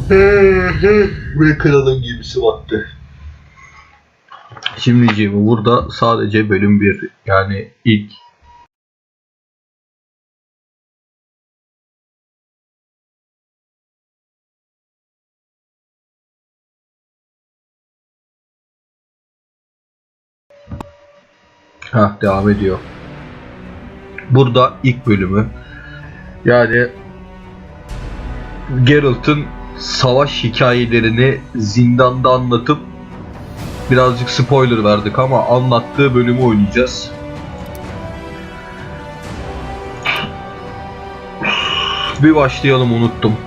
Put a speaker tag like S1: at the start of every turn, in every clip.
S1: Ve kralın gemisi battı. Şimdiciğim burada sadece bölüm 1, yani ilk devam ediyor. Burada ilk bölümü, yani Geralt'ın savaş hikayelerini zindanda anlatıp birazcık spoiler verdik ama anlattığı bölümü oynayacağız. Bir başlayalım, unuttum.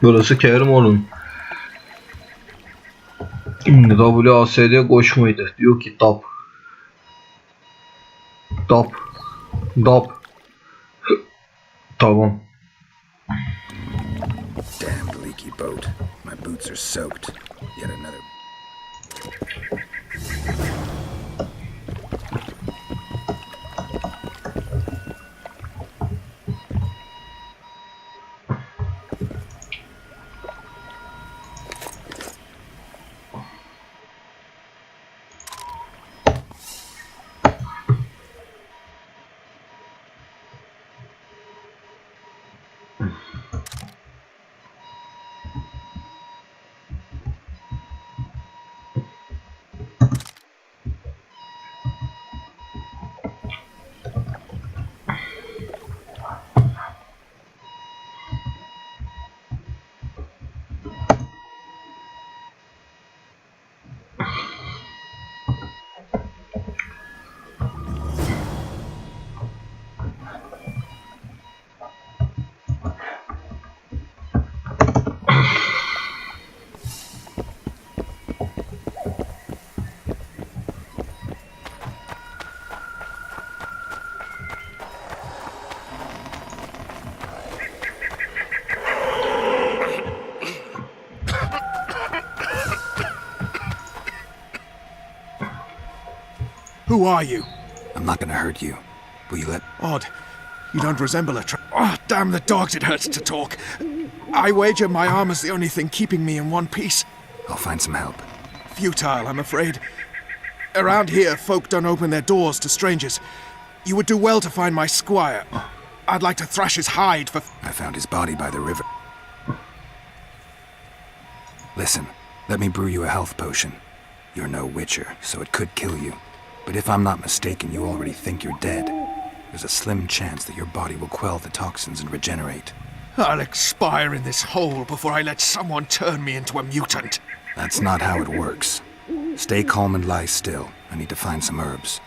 S1: Burası Kermon'un. WASD koş muydu? Diyor ki DAP. Tamam.
S2: Damned leaky boat. My boots are soaked. Yet another.
S3: Who are you?
S2: I'm not gonna hurt you. Will you let...
S3: Odd. You don't resemble a Oh, damn the dogs, it hurts to talk. I wager my armor's the only thing keeping me in one piece.
S2: I'll find some help.
S3: Futile, I'm afraid. Around here, folk don't open their doors to strangers. You would do well to find my squire. I'd like to thrash his hide for...
S2: I found his body by the river. Listen, let me brew you a health potion. You're no witcher, so it could kill you. But if I'm not mistaken, you already think you're dead. There's a slim chance that your body will quell the toxins and regenerate.
S3: I'll expire in this hole before I let someone turn me into a mutant.
S2: That's not how it works. Stay calm and lie still. I need to find some herbs.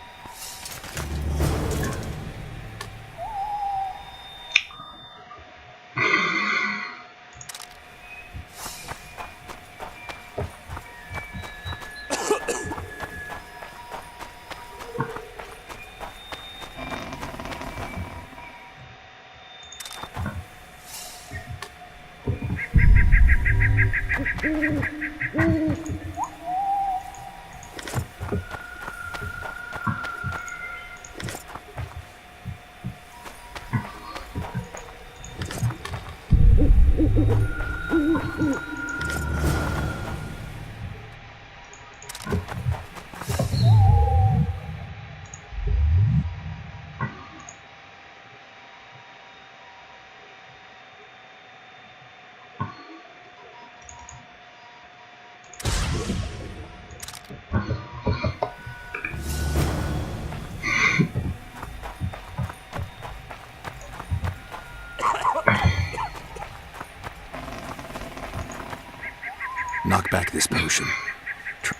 S2: Knock back this potion.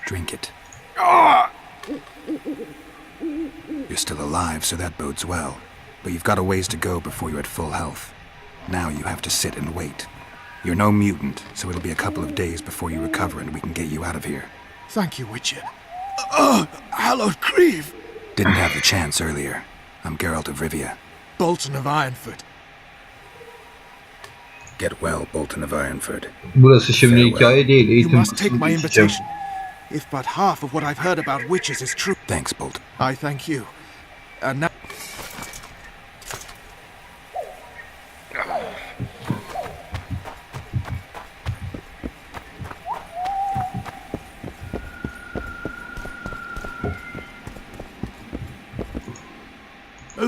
S2: Drink it. You're still alive, so that bodes well. But you've got a ways to go before you're at full health. Now you have to sit and wait. You're no mutant, so it'll be a couple of days before you recover and we can get you out of here.
S3: Thank you, Witcher. Hallowed Grieve!
S2: Didn't have the chance earlier. I'm Geralt of Rivia.
S3: Bolton of Ironford.
S2: Get well, Bolton of Ironford.
S1: Burası şimdi hikaye değil,
S3: You
S1: eğitim
S3: must take my
S1: kısmını geçeceğim.
S3: invitation. If but half of what I've heard about witches is true.
S2: Thanks, Bolton.
S3: I thank you. And now...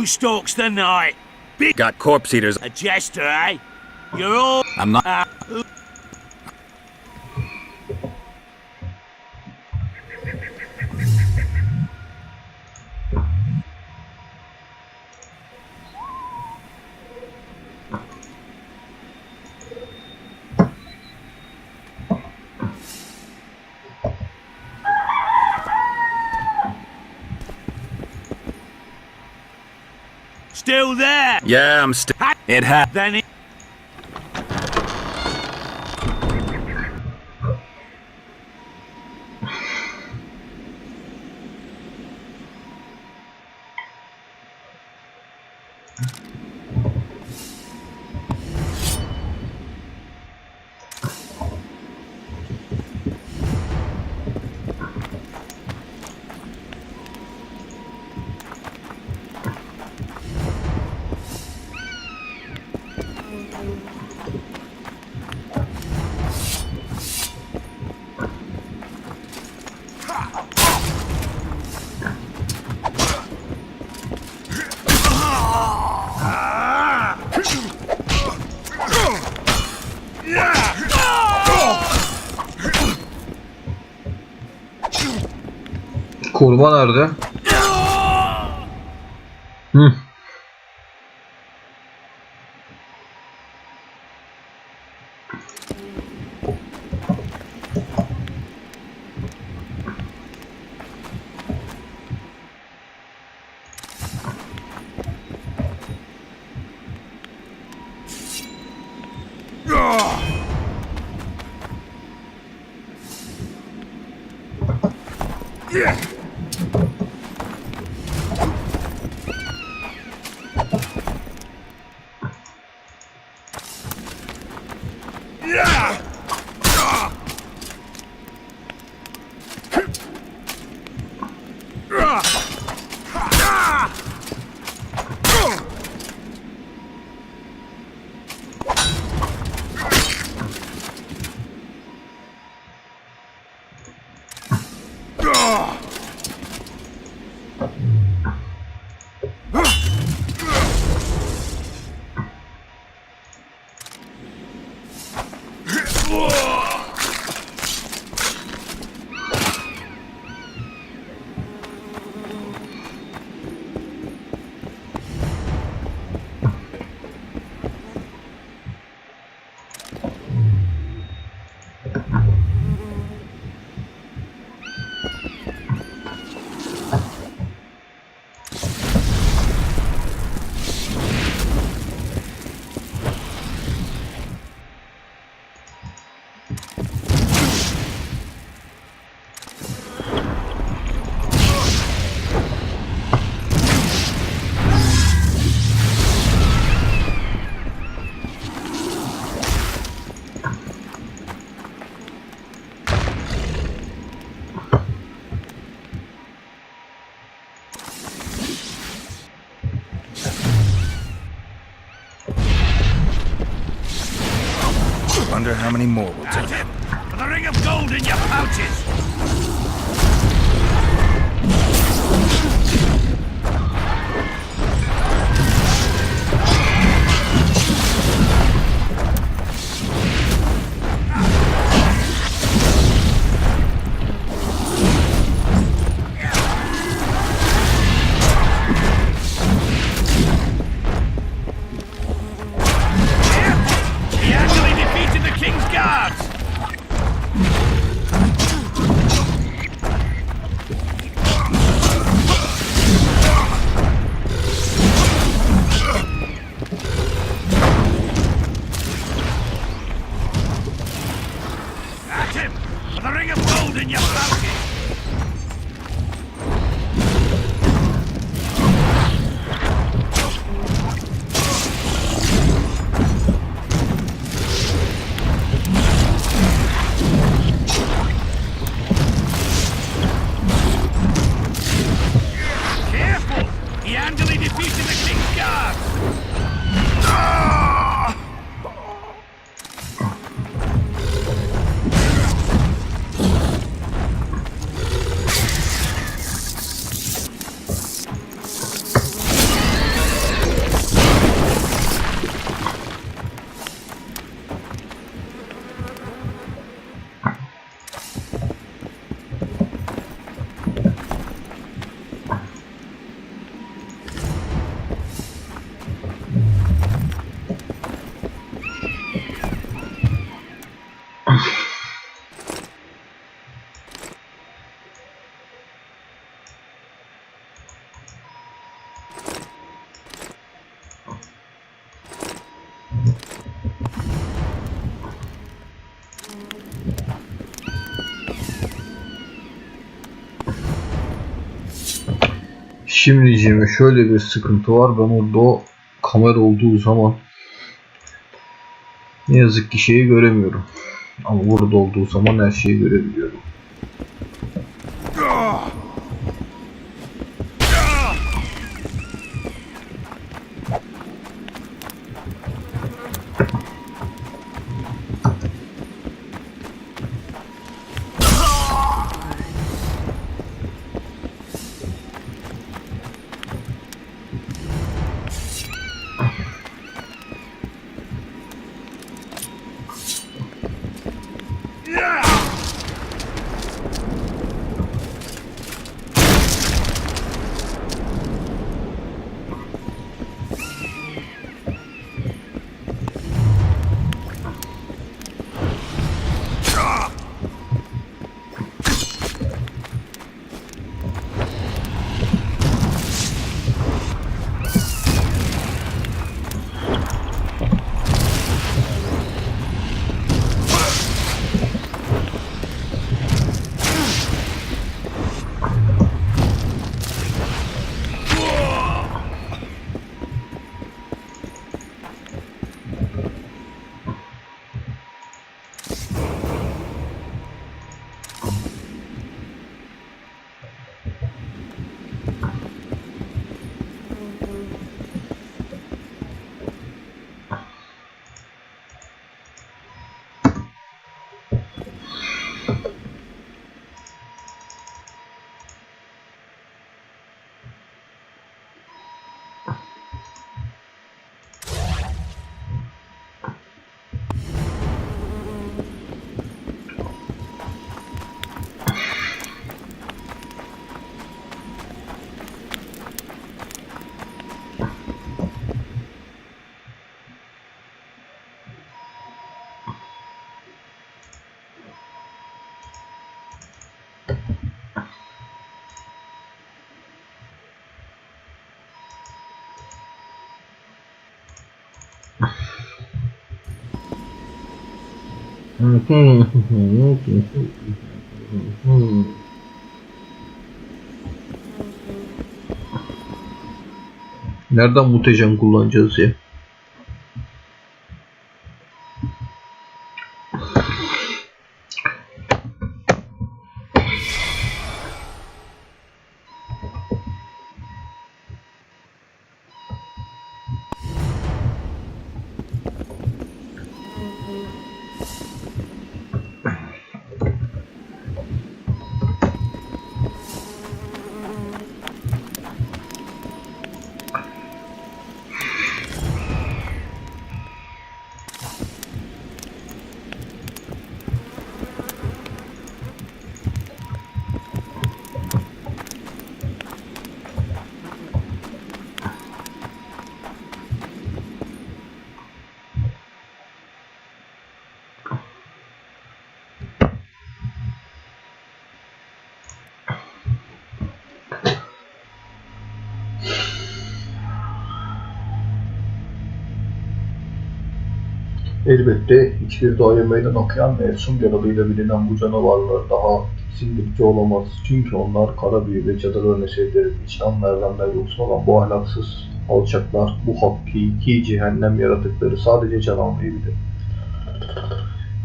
S4: stalks the night?
S2: Got corpse eaters.
S4: A jester, eh? You're all...
S2: I'm not.
S4: Still there?
S2: Yeah, I'm still. It had.
S4: Then it...
S1: Koruma nerede? Hı.
S2: Wonder how many more will take.
S4: Him! For the ring of gold in your pouches! He actually defeated the King's Guards! At him! For the ring of gold in your pouches! Careful! He handily defeated the King's Guards!
S1: Şimdi şöyle bir sıkıntı var. Ben orada kamera olduğu zaman ne yazık ki şeyi göremiyorum. Ama burada olduğu zaman her şeyi görebiliyorum. Nereden mutajen kullanacağız ya? Elbette hiçbir daire meydan okuyan ve Efsun adıyla bilinen bu canavarlar daha tiksindiриci olamaz. Çünkü onlar kara büyü ve cadıların esirleri, vicdanlardan da yoksun olan bu ahlaksız alçaklar, bu hakiki cehennem yaratıkları sadece can almayı bilir.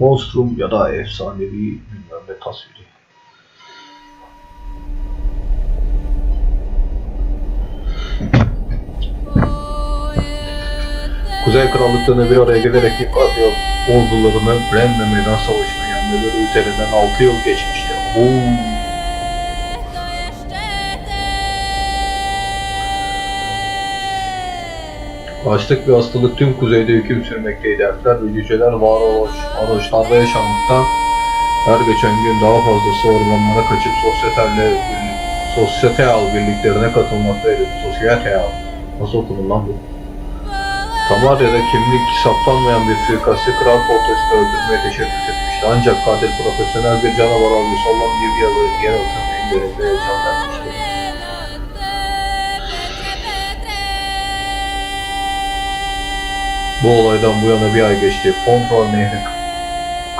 S1: Monstrum ya da efsanevi bilmem ne tasviri. Kuzey Krallıklarını bir araya gelerek İmparator ordularını Ren ve Meydan Savaşı'nı yenmeleri üzerinden 6 yıl geçmişti. Açlık ve hastalık tüm kuzeyde hüküm sürmekteydi. Elfler ve cüceler varoşlarda yaşamakta, her geçen gün daha fazlası ormanlara kaçıp sosyeteal birliklerine katılmaktaydı. Sosyeteal. Nasıl okunur lan bu? Tamarya'da kimlik saptanmayan bir suikastçı Kral Fortress'te öldürmeye teşebbüs etmişti. Ancak katil profesyonel bir canavar avcısı olan Libya'lı Geralt'ın engelinde yaşam vermişti. Bu olaydan bu yana bir ay geçti. Kontrol Nehri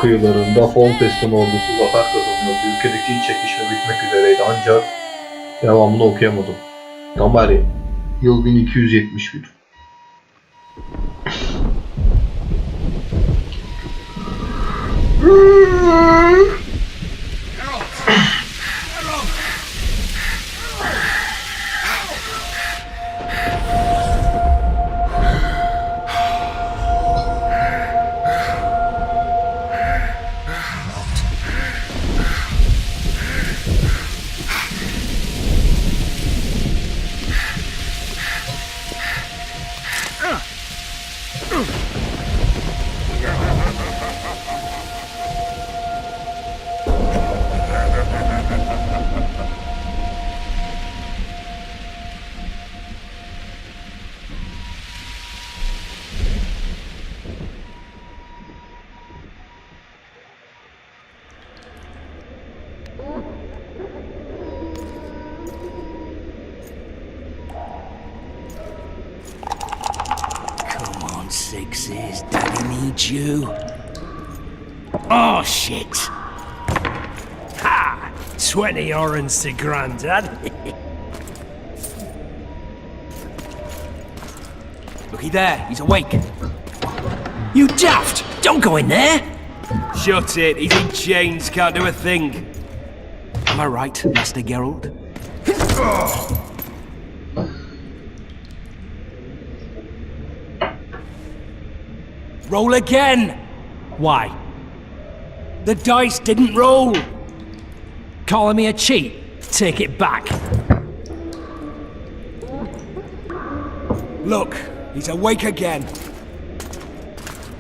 S1: kıyılarında Fortress'in ordusu zafer kazanıyordu. Ülkedeki iç çekişme bitmek üzereydi ancak devamını okuyamadım. Gamari. Yıl 1271.
S4: Come on, Sixes. Daddy needs you. Oh, shit. Ha! 20 orange to Grandad. Looky there, he's awake. You daft! Don't go in there! Shut it, he's in chains, can't do a thing. Am I right, Master Geralt? Roll again! Why? The dice didn't roll! Calling me a cheat? Take it back. Look, he's awake again.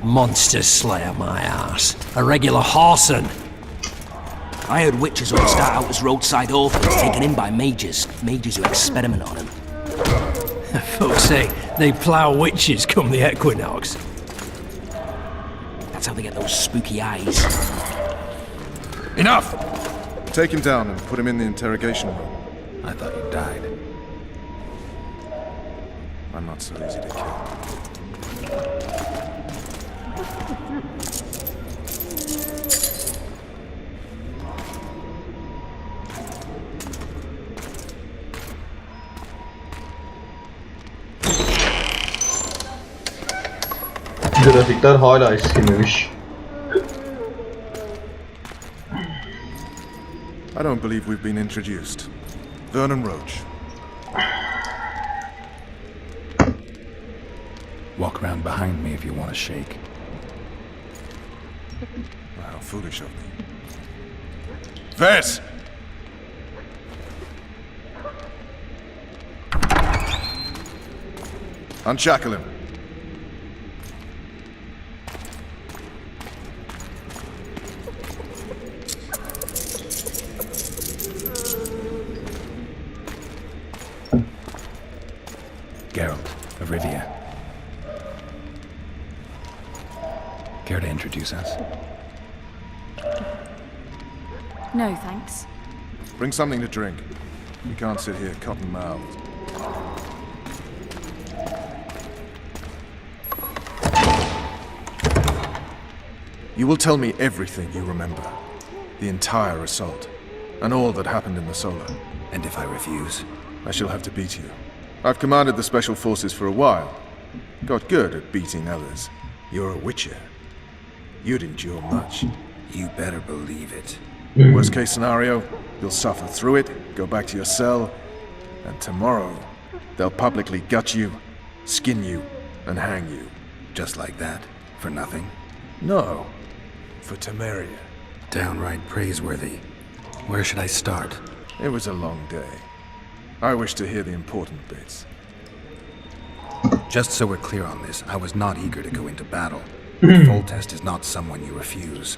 S4: Monster Slayer, my ass. A regular horson. I heard witches all start out as roadside orphans taken in by mages. Mages who experiment on them. Folks say they plough witches come the equinox. That's how they get those spooky eyes.
S3: Enough!
S5: Take him down and put him in the interrogation room.
S2: I thought you died.
S5: I'm not so easy to kill.
S1: Grafikler hala eskimemiş.
S5: I don't believe we've been introduced. Vernon Roach.
S2: Walk around behind me if you want to shake.
S5: How foolish of me. Vess! Unshackle him.
S2: Geralt of Rivia. Care to introduce us?
S6: No, thanks.
S5: Bring something to drink. We can't sit here cotton-mouthed. You will tell me everything you remember. The entire assault. And all that happened in the Solar.
S2: And if I refuse?
S5: I shall have to beat you. I've commanded the Special Forces for a while. Got good at beating others. You're a Witcher. You'd endure much.
S2: You better believe it.
S5: Worst case scenario, you'll suffer through it, go back to your cell, and tomorrow, they'll publicly gut you, skin you, and hang you.
S2: Just like that? For nothing?
S5: No, for Temeria.
S2: Downright praiseworthy. Where should I start?
S5: It was a long day. I wish to hear the important bits.
S2: Just so we're clear on this, I was not eager to go into battle. Foltest is not someone you refuse.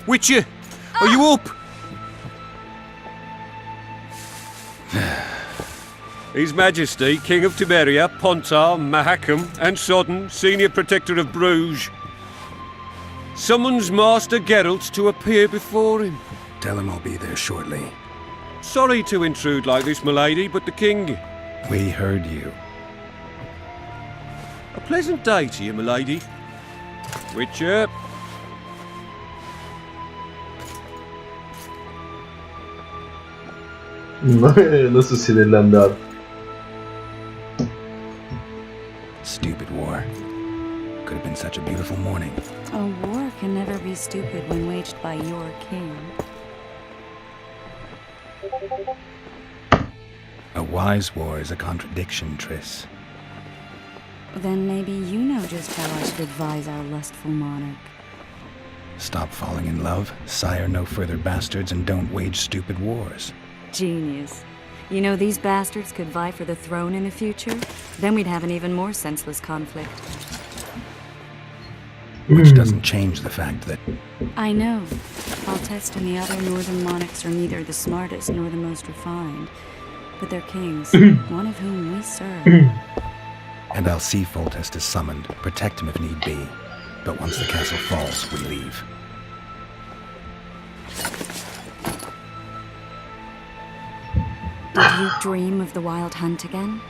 S7: Witcher, are you up? His Majesty, King of Tiberia, Pontar, Mahakam, and Sodden, Senior Protector of Bruges, summons Master Geralt to appear before him.
S2: Tell him I'll be there shortly.
S7: Sorry to intrude like this, milady, but the King...
S2: We heard you.
S7: A pleasant day to you, milady. Witcher.
S1: Nasıl sinirlendi abi?
S2: Stupid war. Could have been such a beautiful morning.
S6: A war can never be stupid when waged by your king.
S2: A wise war is a contradiction, Triss.
S6: Then maybe you know just how I should advise our lustful monarch.
S2: Stop falling in love, sire no further bastards, and don't wage stupid wars.
S6: Genius. You know, these bastards could vie for the throne in the future? Then we'd have an even more senseless conflict.
S2: Which doesn't change the fact that...
S6: I know. Foltest and the other northern monarchs are neither the smartest nor the most refined. But they're kings, one of whom we serve.
S2: And I'll see Foltest is summoned, protect him if need be. But once the castle falls, we leave.
S6: Did you dream of the wild hunt again?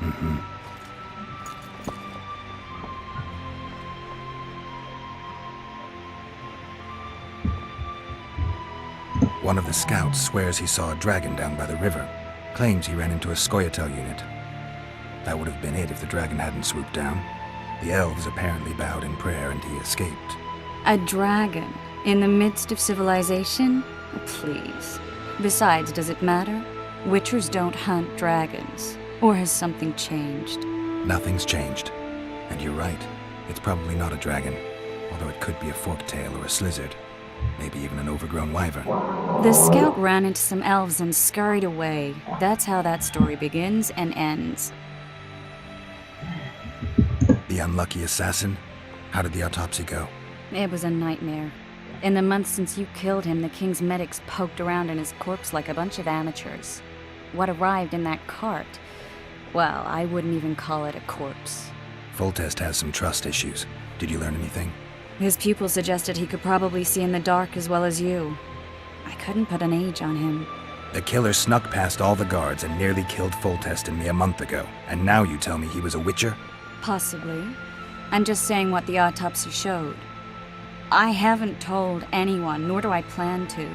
S2: Mm-hmm. One of the scouts swears he saw a dragon down by the river. Claims he ran into a Scoia'tael unit. That would have been it if the dragon hadn't swooped down. The elves apparently bowed in prayer and he escaped.
S6: A dragon? In the midst of civilization? Please. Besides, does it matter? Witchers don't hunt dragons. Or has something changed?
S2: Nothing's changed. And you're right. It's probably not a dragon. Although it could be a forktail or a slizzard. Maybe even an overgrown wyvern.
S6: The scout ran into some elves and scurried away. That's how that story begins and ends.
S2: The unlucky assassin? How did the autopsy go?
S6: It was a nightmare. In the months since you killed him, the king's medics poked around in his corpse like a bunch of amateurs. What arrived in that cart? Well, I wouldn't even call it a corpse.
S2: Foltest has some trust issues. Did you learn anything?
S6: His pupil suggested he could probably see in the dark as well as you. I couldn't put an age on him.
S2: The killer snuck past all the guards and nearly killed Foltest and me a month ago. And now you tell me he was a witcher?
S6: Possibly. I'm just saying what the autopsy showed. I haven't told anyone, nor do I plan to.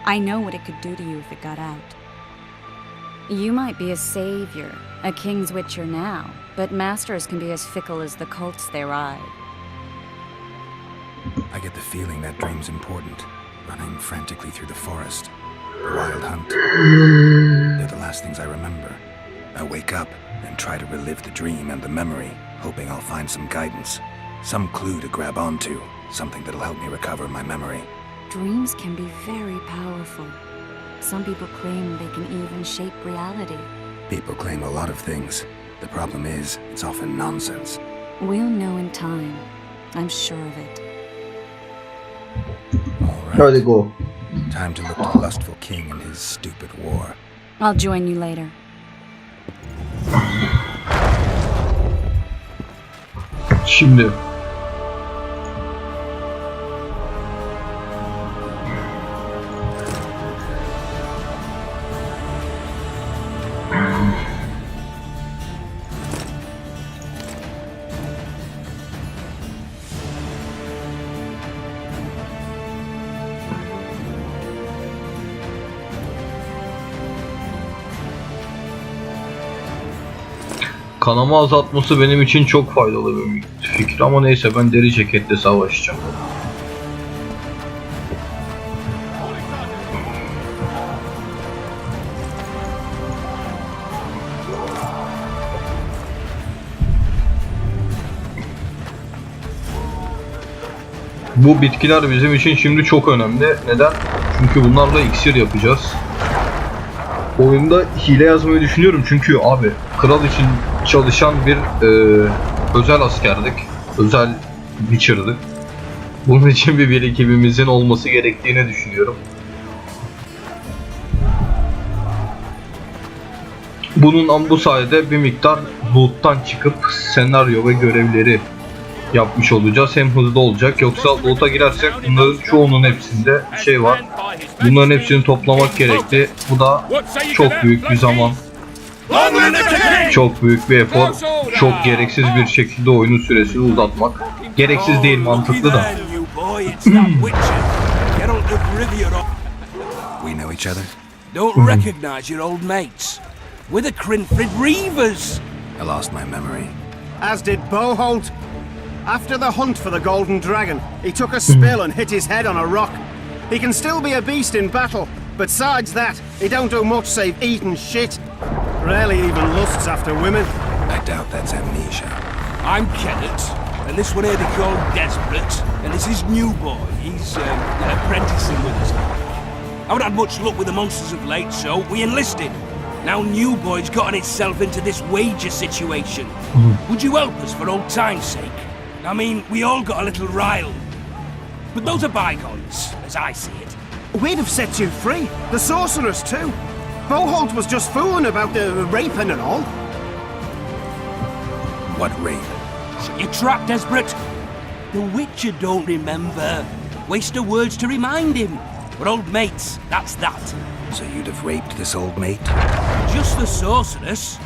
S6: I know what it could do to you if it got out. You might be a savior, a king's witcher now, but masters can be as fickle as the colts they ride.
S2: I get the feeling that dream's important. Running frantically through the forest. The wild hunt. They're the last things I remember. I wake up and try to relive the dream and the memory, hoping I'll find some guidance. Some clue to grab onto. Something that'll help me recover my memory.
S6: Dreams can be very powerful. Some people claim they can even shape reality.
S2: People claim a lot of things. The problem is, it's often nonsense.
S6: We'll know in time. I'm sure of it.
S2: All
S1: Hadi
S2: right.
S1: go.
S2: Time to look to the lustful king and his stupid war.
S6: I'll join you later.
S1: Şimdi kanama azaltması benim için çok faydalı bir fikir ama neyse ben deri ceketle savaşacağım. Bu bitkiler bizim için şimdi çok önemli. Neden? Çünkü bunlarla iksir yapacağız. Oyunda hile yazmayı düşünüyorum çünkü abi kral için çalışan bir özel askerdik. Özel Witcher'dık. Bunun için bir birikimimizin olması gerektiğini düşünüyorum. Bu sayede bir miktar loot'tan çıkıp senaryo ve görevleri yapmış olacağız. Hem hızlı olacak. Yoksa loot'a girersek bunların çoğunun hepsinde şey var. Bunların hepsini toplamak gerekli. Bu da çok büyük bir zaman. Çok büyük bir efor. Çok gereksiz bir şekilde oyunun süresini uzatmak. Gereksiz değil, mantıklı da.
S2: We know each other?
S4: Don't recognize your old mates. We're the Crinfrid Reavers.
S2: I lost my memory.
S8: As did Boholt. After the hunt for the Golden Dragon, he took a spill and hit his head on a rock. He can still be a beast in battle, but besides that, he don't do much save eat and shit. Rarely even lusts after women.
S2: I doubt that's amnesia.
S4: I'm Kenneth, and this one here they call Desperate, and this is New Boy. He's apprenticing with us. I haven't had much luck with the monsters of late, so we enlisted. Now New Boy's gotten itself into this wager situation. Would you help us for old time's sake? I mean, we all got a little riled. But those are bygones, as I see it.
S8: We'd have set you free. The sorceress too. Boholt was just fooling about the raping and all.
S2: What rape?
S4: Shut your trap, Desperate. The Witcher don't remember. Waste of words to remind him. We're old mates, that's that.
S2: So you'd have raped this old mate?
S4: Just the sorceress.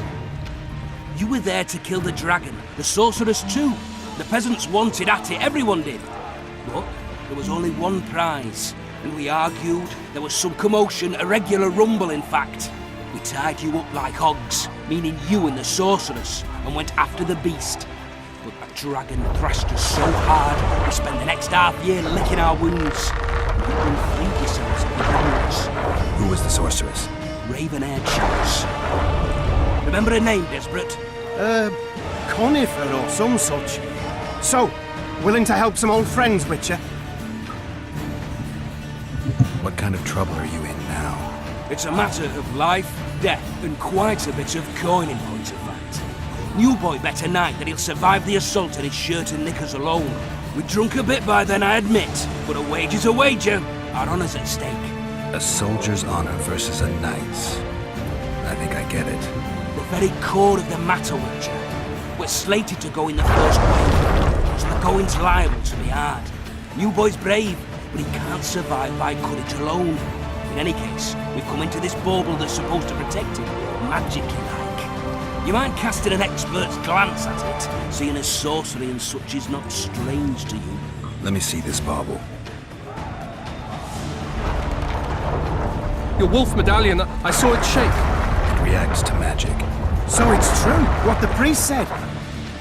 S4: You were there to kill the dragon, the sorceress too. The peasants wanted at it, everyone did. But there was only one prize, and we argued. There was some commotion, a regular rumble in fact. We tied you up like hogs, meaning you and the sorceress, and went after the beast. But that dragon thrashed us so hard, we spent the next half year licking our wounds. You couldn't free yourselves of the wounds.
S2: Who was the sorceress?
S4: Raven-haired Chance. Remember her name, Desperate?
S8: Conifer or some such. So, willing to help some old friends, Witcher?
S2: What kind of trouble are you in now?
S4: It's a matter of life, death, and quite a bit of coin in point of fact. New Boy bet tonight that he'll survive the assault in his shirt and knickers alone. We drunk a bit by then, I admit, but a wager's a wager. Our honour's at stake.
S2: A soldier's honor versus a knight's. I think I get it.
S4: The very core of the matter, Witcher. We're slated to go in the first wave, so the going's liable to be hard. New Boy's brave, but he can't survive by courage alone. In any case, we've come into this bauble that's supposed to protect him, magically like. You mind casting an expert's glance at it, seeing as sorcery and such is not strange to you?
S2: Let me see this bauble.
S9: Your wolf medallion, I saw it shake.
S2: It reacts to magic.
S8: So it's true, what the priest said.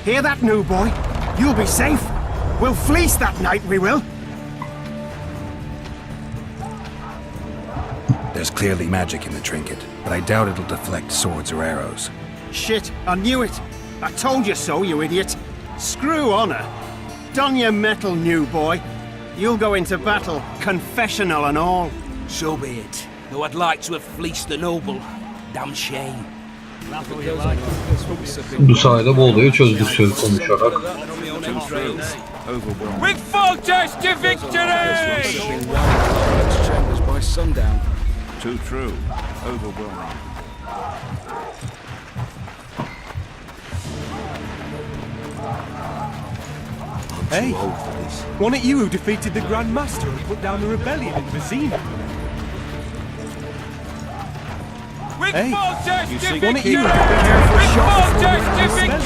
S8: Hear that, New Boy? You'll be safe. We'll fleece that night, we will.
S2: There's clearly magic in the trinket, but I doubt it'll deflect swords or arrows.
S8: Shit, I knew it. I told you so, you idiot. Screw honor. Don your metal, New Boy. You'll go into battle, confessional and all.
S4: So be it. Though I'd like to have fleeced the noble. Damn shame.
S1: Bu sayede bu olayı çözdük söz konuşarak.
S7: We've fought us to victory!
S5: By sundown. Too true. Overwhelming.
S10: Hey, wasn't it you who defeated the Grand Master and put down the rebellion in Vizina? Hey, wasn't it you who
S7: We've fought us to victory!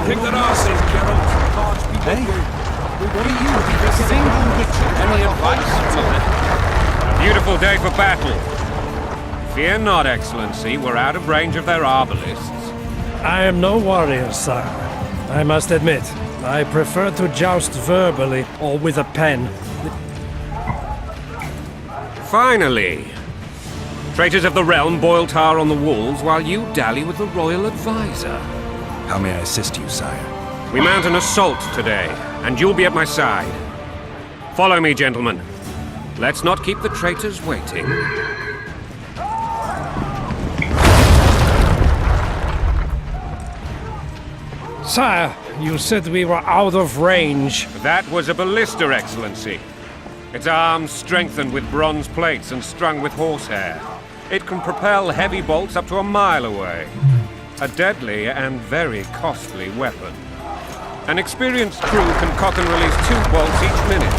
S7: Kick their asses, Geralt.
S10: Hey, wasn't it you who defeated the single victory?
S7: Any advice? A beautiful day for battle. Fear not, Excellency. We're out of range of their arbalists.
S11: I am no warrior, sire. I must admit, I prefer to joust verbally or with a pen.
S7: Finally! Traitors of the realm boil tar on the walls while you dally with the royal advisor.
S2: How may I assist you, sire?
S7: We mount an assault today, and you'll be at my side. Follow me, gentlemen. Let's not keep the traitors waiting.
S11: Sire, you said we were out of range.
S7: That was a ballista, Excellency. Its arms strengthened with bronze plates and strung with horsehair. It can propel heavy bolts up to a mile away. A deadly and very costly weapon. An experienced crew can cock and release 2 bolts each minute.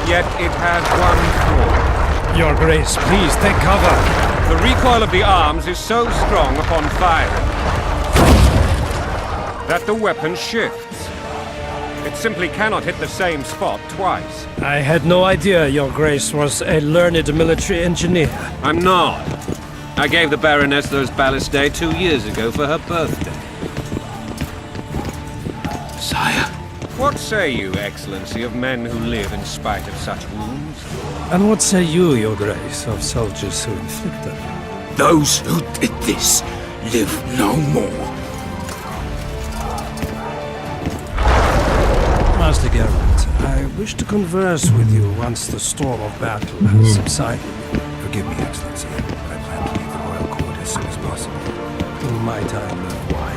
S7: Yet it has one flaw.
S11: Your Grace, please take cover.
S7: The recoil of the arms is so strong upon firing that the weapon shifts. It simply cannot hit the same spot twice.
S11: I had no idea Your Grace was a learned military engineer.
S7: I'm not. I gave the Baroness those ballistae 2 years ago for her birthday.
S4: Sire.
S7: What say you, Excellency, of men who live in spite of such wounds?
S11: And what say you, Your Grace, of soldiers who inflict them?
S4: Those who did this live no more.
S11: Master Geralt, I wish to converse with you once the storm of battle has subsided.
S2: Forgive me, Excellency, but I plan to leave the royal court as soon as possible.
S11: Might I know why?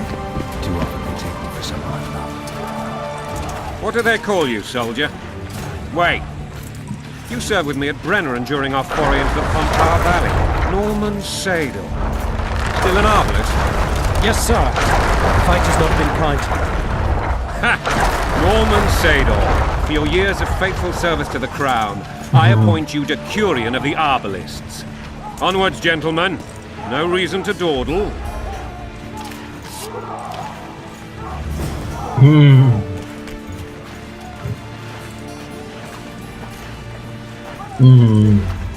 S2: Too often they take me for someone I'm not.
S7: What do they call you, soldier? Wait. You served with me at Brenner during our foray into the Pontar Valley. Norman Sadel. Still an arbalist?
S11: Yes, sir. Fate has not been kind to me.
S7: Ha! Norman Sador, for your years of faithful service to the Crown, I appoint you Decurion of the Arbalists. Onwards, gentlemen. No reason to dawdle.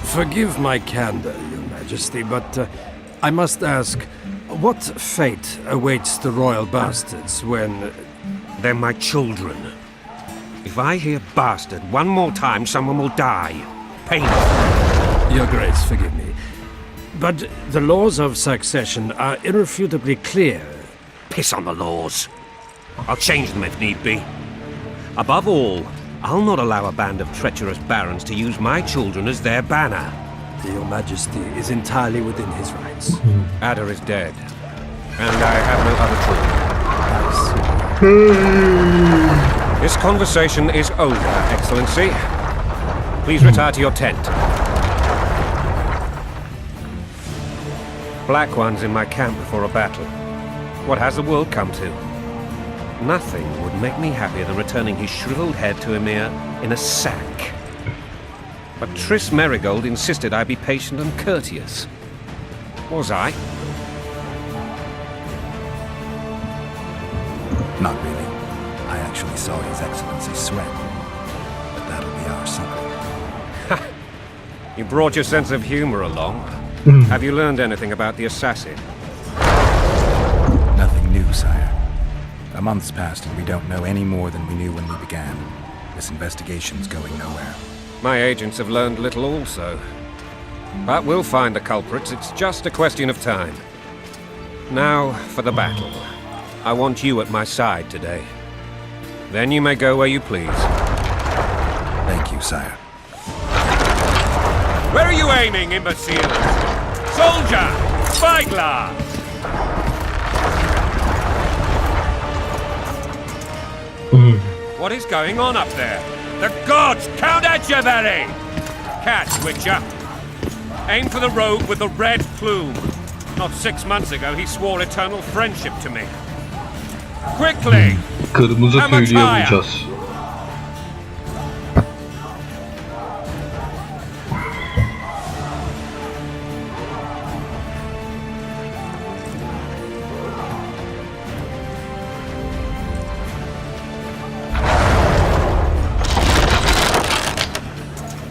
S11: Forgive my candor, Your Majesty, but I must ask, what fate awaits the royal bastards when...
S7: They're my children. If I hear bastard one more time, someone will die. Painful.
S11: Your Grace, forgive me. But the laws of succession are irrefutably clear.
S7: Piss on the laws. I'll change them if need be. Above all, I'll not allow a band of treacherous barons to use my children as their banner.
S11: Your Majesty is entirely within his rights.
S7: Ada is dead, and I have no other choice. This conversation is over, Excellency. Please retire to your tent. Black One's in my camp before a battle. What has the world come to? Nothing would make me happier than returning his shriveled head to Emir in a sack. But Triss Merigold insisted I be patient and courteous. Was I?
S2: Not really. I actually saw His Excellency sweat. But that'll be our secret.
S7: You brought your sense of humor along. Have you learned anything about the assassin?
S2: Nothing new, sire. A month's passed and we don't know any more than we knew when we began. This investigation's going nowhere.
S7: My agents have learned little also. But we'll find the culprits. It's just a question of time. Now for the battle. I want you at my side today. Then you may go where you please.
S2: Thank you, sire.
S7: Where are you aiming, imbeciles? Soldier! Spyglass! What is going on up there? The gods! Count Etcheverry! Catch, Witcher! Aim for the rogue with the red plume. Not 6 months ago, he swore eternal friendship to me. Quickly!
S1: Kırmızı tüylüye vuracağız.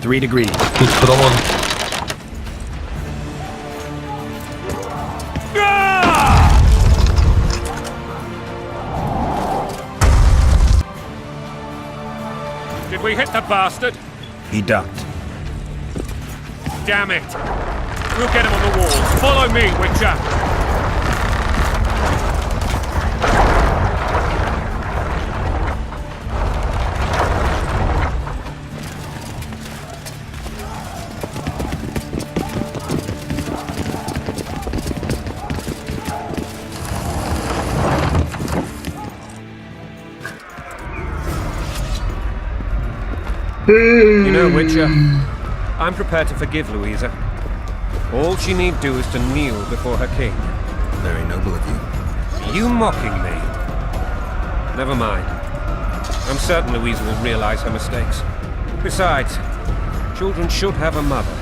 S2: Three degrees.
S1: Tutturamadım.
S7: Did we hit the bastard?
S2: He ducked.
S7: Damn it! We'll get him on the walls. Follow me, Witcher! You know, Witcher, I'm prepared to forgive Louisa. All she need do is to kneel before her king.
S2: Very noble of you.
S7: You mocking me? Never mind. I'm certain Louisa will realize her mistakes. Besides, children should have a mother.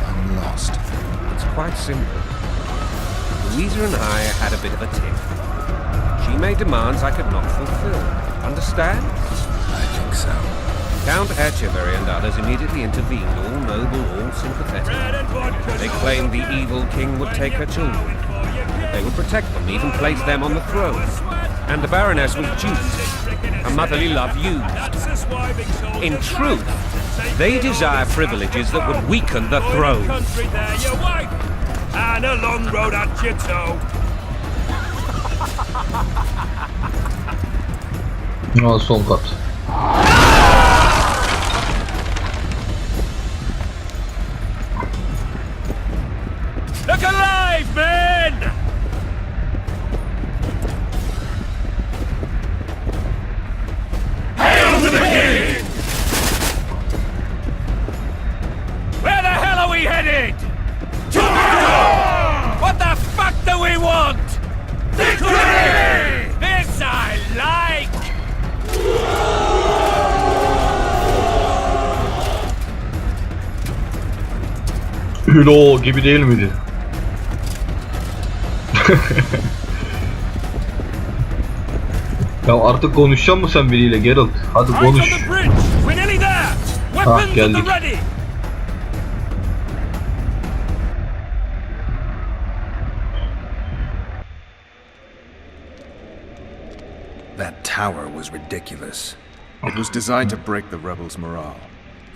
S2: I'm lost.
S7: It's quite simple. Louisa and I had a bit of a tiff. She made demands I could not fulfill. Understand?
S2: I think so.
S7: Count Etcheverry and others immediately intervened, all noble, all sympathetic. They claimed the evil king would take her children. They would protect them, even place them on the throne. And the Baroness was duped. Her motherly love used. In truth, they desire privileges that would weaken the throne.
S10: And a long road at your toe.
S1: Aa, son kat.
S10: Look alive, men! Hail to the king! Where the hell are we headed? To battle! What the fuck do we want? Victory! This I like!
S1: Hülo gibi değil miydi? Ya artık konuşacak mısın sen biriyle Geralt? Hadi konuş. Ah, geldik.
S2: That tower was ridiculous.
S5: It was designed to break the rebels' morale.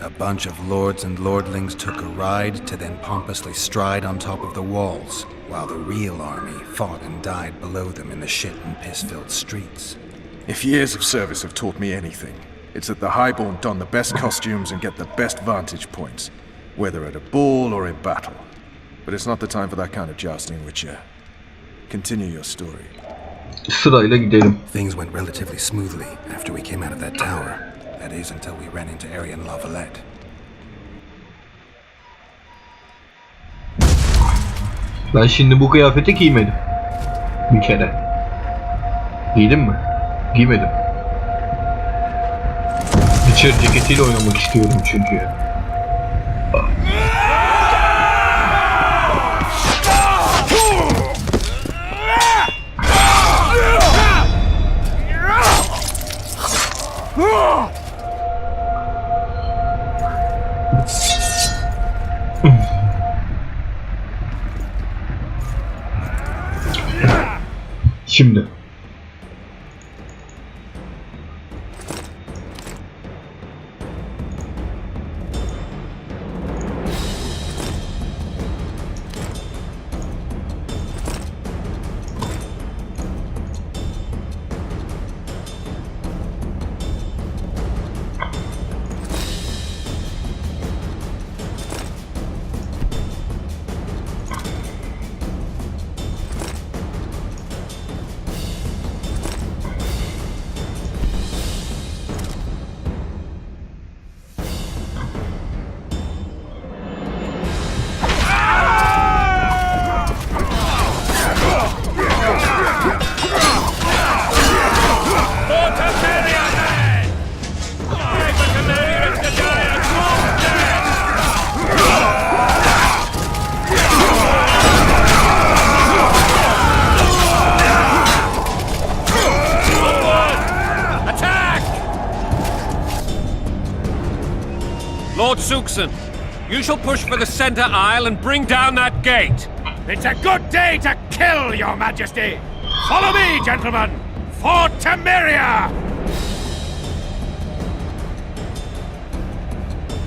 S2: A bunch of lords and lordlings took a ride to then pompously stride on top of the walls, while the real army fought and died below them in the shit and piss-filled streets.
S5: If years of service have taught me anything, it's that the highborn don the best costumes and get the best vantage points, whether at a ball or in battle. But it's not the time for that kind of jousting, Witcher. Continue your story.
S1: Sırayla gidelim.
S2: Things went relatively smoothly after we came out of that tower. That is, until we ran into Aryan Lavalette.
S1: Ben şimdi bu kıyafeti giymedim. Bir kere. Giydim mi? Giymedim. Witcher ceketiyle oynamak istiyorum çünkü. Şimdi.
S7: Lord Suxon, you shall push for the center aisle and bring down that gate.
S10: It's a good day to kill, your majesty! Follow me, gentlemen! For Temeria!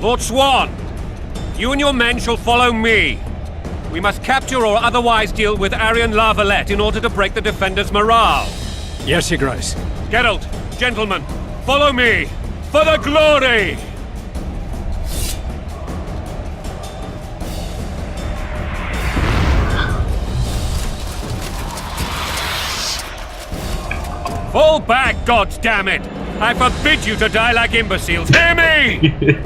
S7: Lord Swan, you and your men shall follow me. We must capture or otherwise deal with Aryan Lavalette in order to break the defenders' morale.
S11: Yes, Your Grace.
S7: Geralt, gentlemen, follow me! For the glory! Fall back, goddammit! I forbid you to die like imbeciles. Hear me?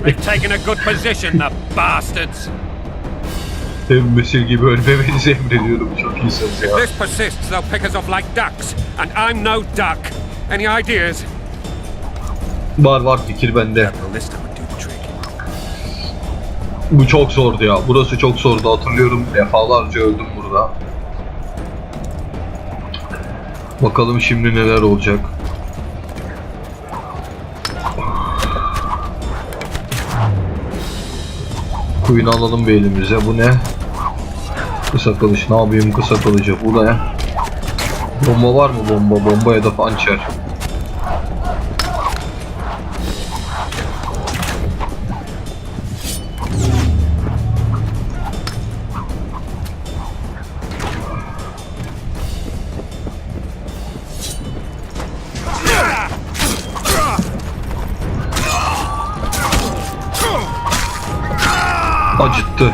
S7: They've taken a good position, the bastards.
S1: Embesil gibi ölmemenizi emrediyorum. Çok iyisiniz ya.
S7: If this persists, they'll pick us off like ducks. And I'm no duck. Any ideas?
S1: Var fikir bende.
S2: The list would do the trick.
S1: Bu çok zordu ya. Burası çok zordu. Hatırlıyorum. Defalarca öldüm burada. Bakalım şimdi neler olacak. Kuyunu alalım bir elimize. Bu ne? Kısa kılıç. Ne yapayım kısa kılıcı? Bu ne? Bomba var mı bomba? Bomba ya da pançer. Acıttı.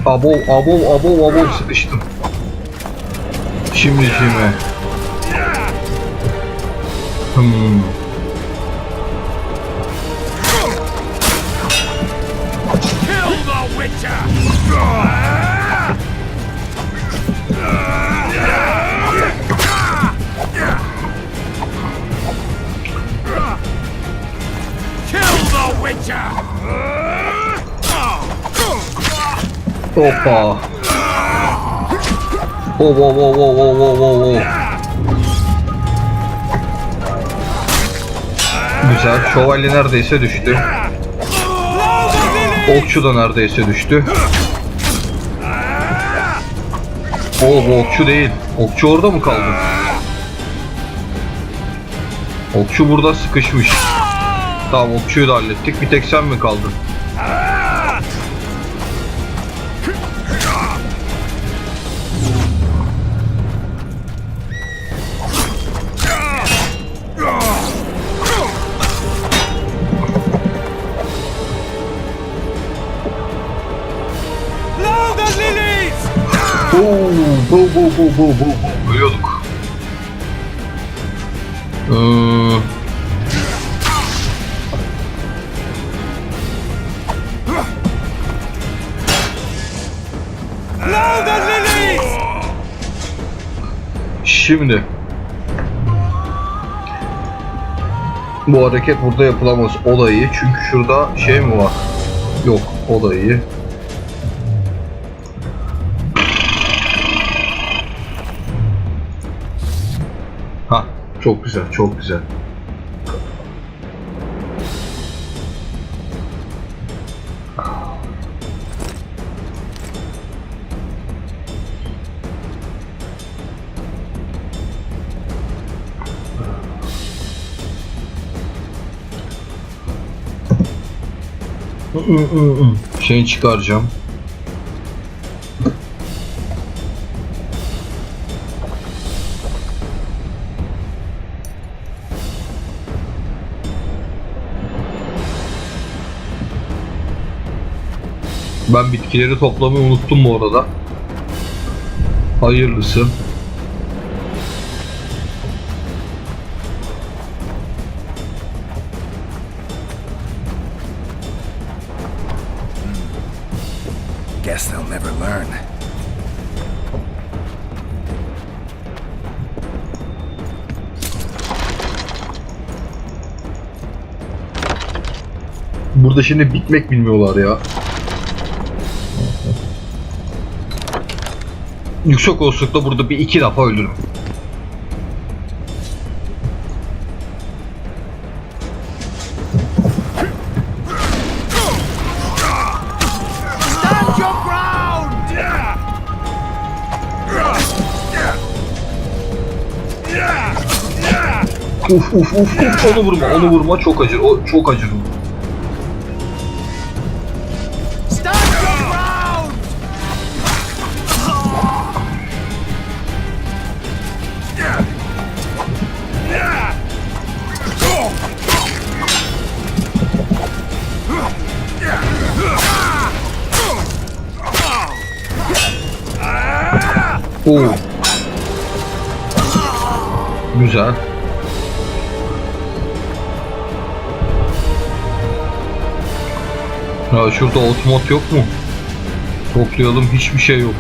S1: Abo sıkıştım. Şimdi.
S10: Kill the Witcher! Kill the Witcher!
S1: Hoppa. Wow. Güzel. Şövalye neredeyse düştü. Okçu da neredeyse düştü. Bu okçu değil. Okçu orada mı kaldı? Okçu burada sıkışmış. Tamam, okçuyu da hallettik. Bir tek sen mi kaldın? Bu. Ölüyorduk. Şimdi bu hareket burada yapılamaz. O da iyi. Çünkü şurada şey mi var? Yok. O da iyi. Ha, çok güzel. Şeyi çıkaracağım. Ben bitkileri toplamayı unuttum bu arada. Hayırlısı.
S2: Guess they'll never learn.
S1: Burada şimdi bitmek bilmiyorlar ya. Yüksek olasılıkla burada bir iki defa öldürürüm. Uf, onu vurma, çok acır, o çok acır. Oo. Güzel. Ya şurada otomat yok mu? Toplayalım, hiçbir şey yok.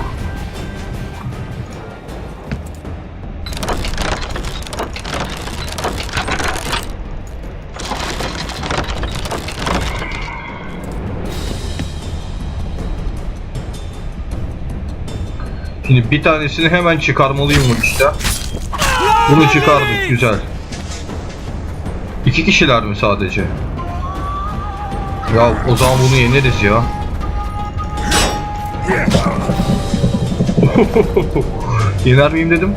S1: Şimdi bir tanesini hemen çıkarmalıyım bu işte. Bunu çıkardık, güzel. 2 kişiler mi sadece? Ya o zaman bunu yeneriz ya. Yener miyim dedim.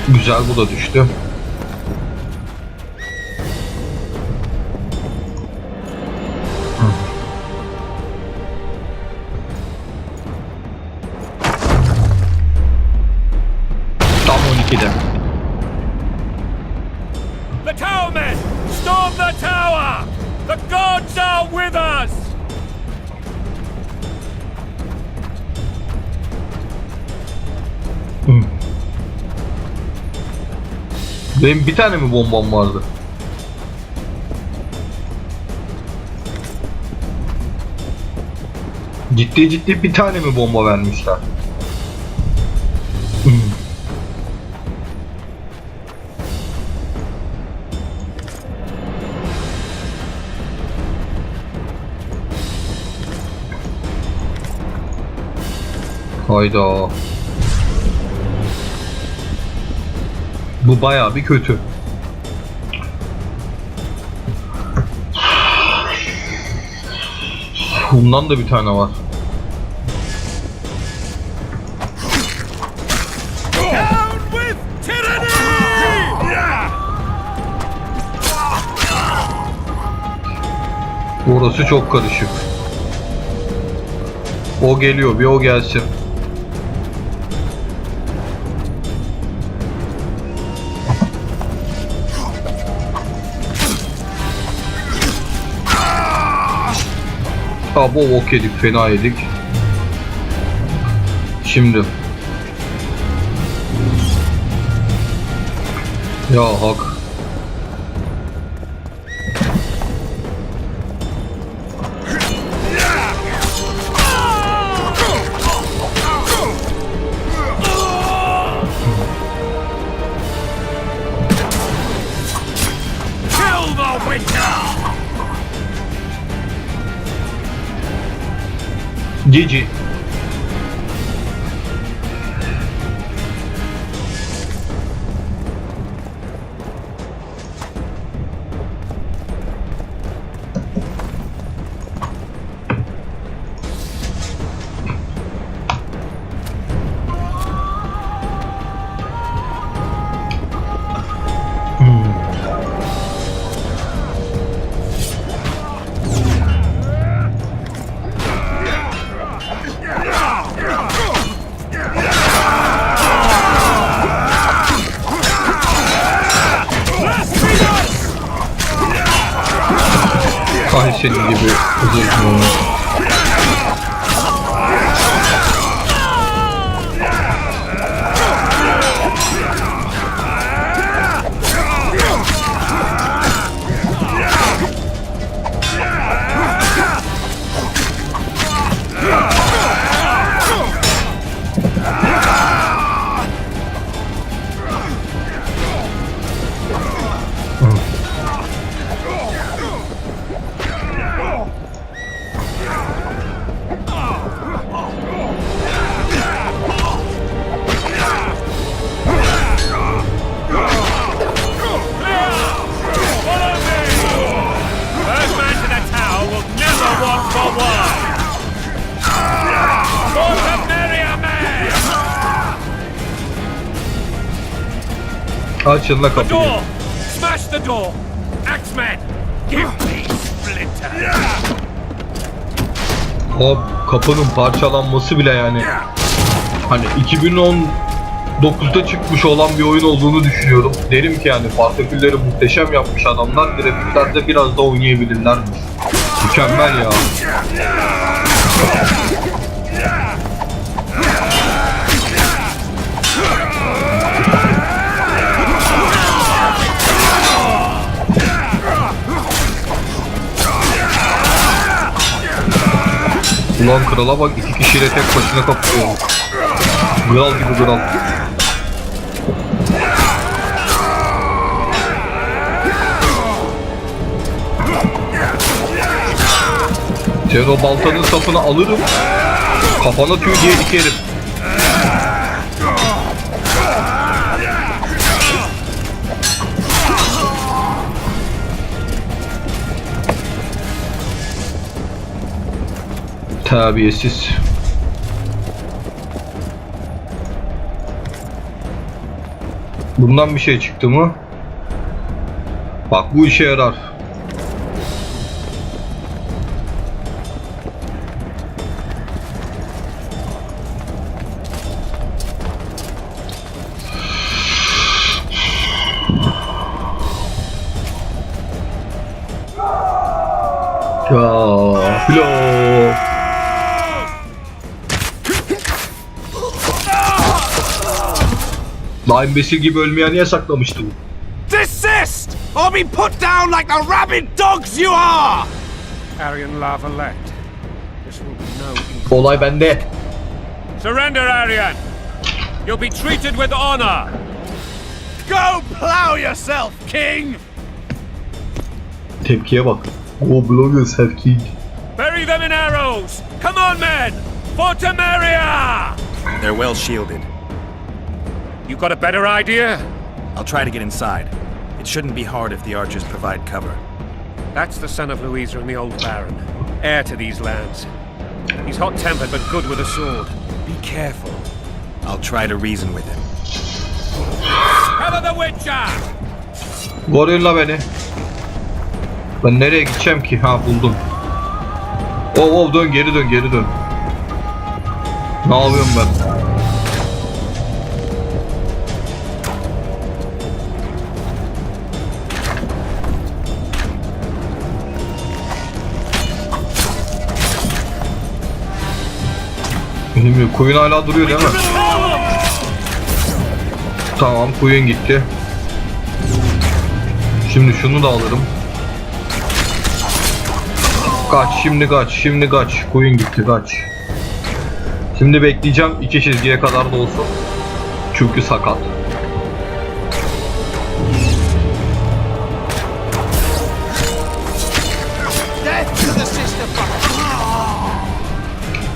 S1: Güzel, bu da düştü. Tam 12'de.
S10: The tower men! Storm the tower! The gods are with us!
S1: Benim bir tane mi bombam vardı? Ciddi bir tane mi bomba vermişler? Hayda. Bu bayağı bir kötü. Bundan da bir tane var.
S10: Down with tyranny!
S1: Orası çok karışık. O geliyor, bir o gelsin. Abo ok yedik, fena yedik. Şimdi. Ya hak.
S10: Kill the winter!
S1: GG. Ay senin gibi uzun. Açın la kapıyı.
S10: Door! Smash the door! Axeman! Give me splinter!
S1: O kapının parçalanması bile yani hani 2019'da çıkmış olan bir oyun olduğunu düşünüyorum. Derim ki yani partikülleri muhteşem yapmış adamlar, grafiklerde biraz da oynayabilirlermiş. Mükemmel ya. Ulan krala bak, 2 kişiyle tek başına kapıyor. Kral gibi kral. Senin o baltanın sapını alırım, kafana tüy diye dikerim. Terbiyesiz. Bundan bir şey çıktı mı? Bak bu işe yarar. Ya, filo. Daha imbesil gibi ölmeyen niye saklamıştı bu?
S10: Desist, or be put down like the rabid dogs you are!
S7: Aryan Lavalette. This will be no easy.
S1: Olay bende.
S7: Surrender, Aryan! You'll be treated with honor!
S10: Go plow yourself, king!
S1: Tepkiye bak. Go blow yourself, king.
S7: Bury them in arrows! Come on, men! For Temeria!
S12: They're well shielded.
S7: You got a better idea?
S12: I'll try to get inside. It shouldn't be hard if the archers provide cover.
S7: That's the son of Louisa and the old Baron, heir to these lands. He's hot-tempered but good with a sword. Be careful.
S12: I'll try to reason with him.
S7: Cover the Witcher!
S1: Koruyun la beni. Ben nereye gideceğim ki? Ha, buldum. Oh dön, geri dön, geri dön. Ne yapıyorum ben? Bilmiyorum, koyun hala duruyor değil mi? Tamam, koyun gitti. Şimdi şunu da alırım. Kaç, şimdi kaç, şimdi kaç. Koyun gitti, kaç. Şimdi bekleyeceğim 2 çizgiye kadar da olsun. Çünkü sakat.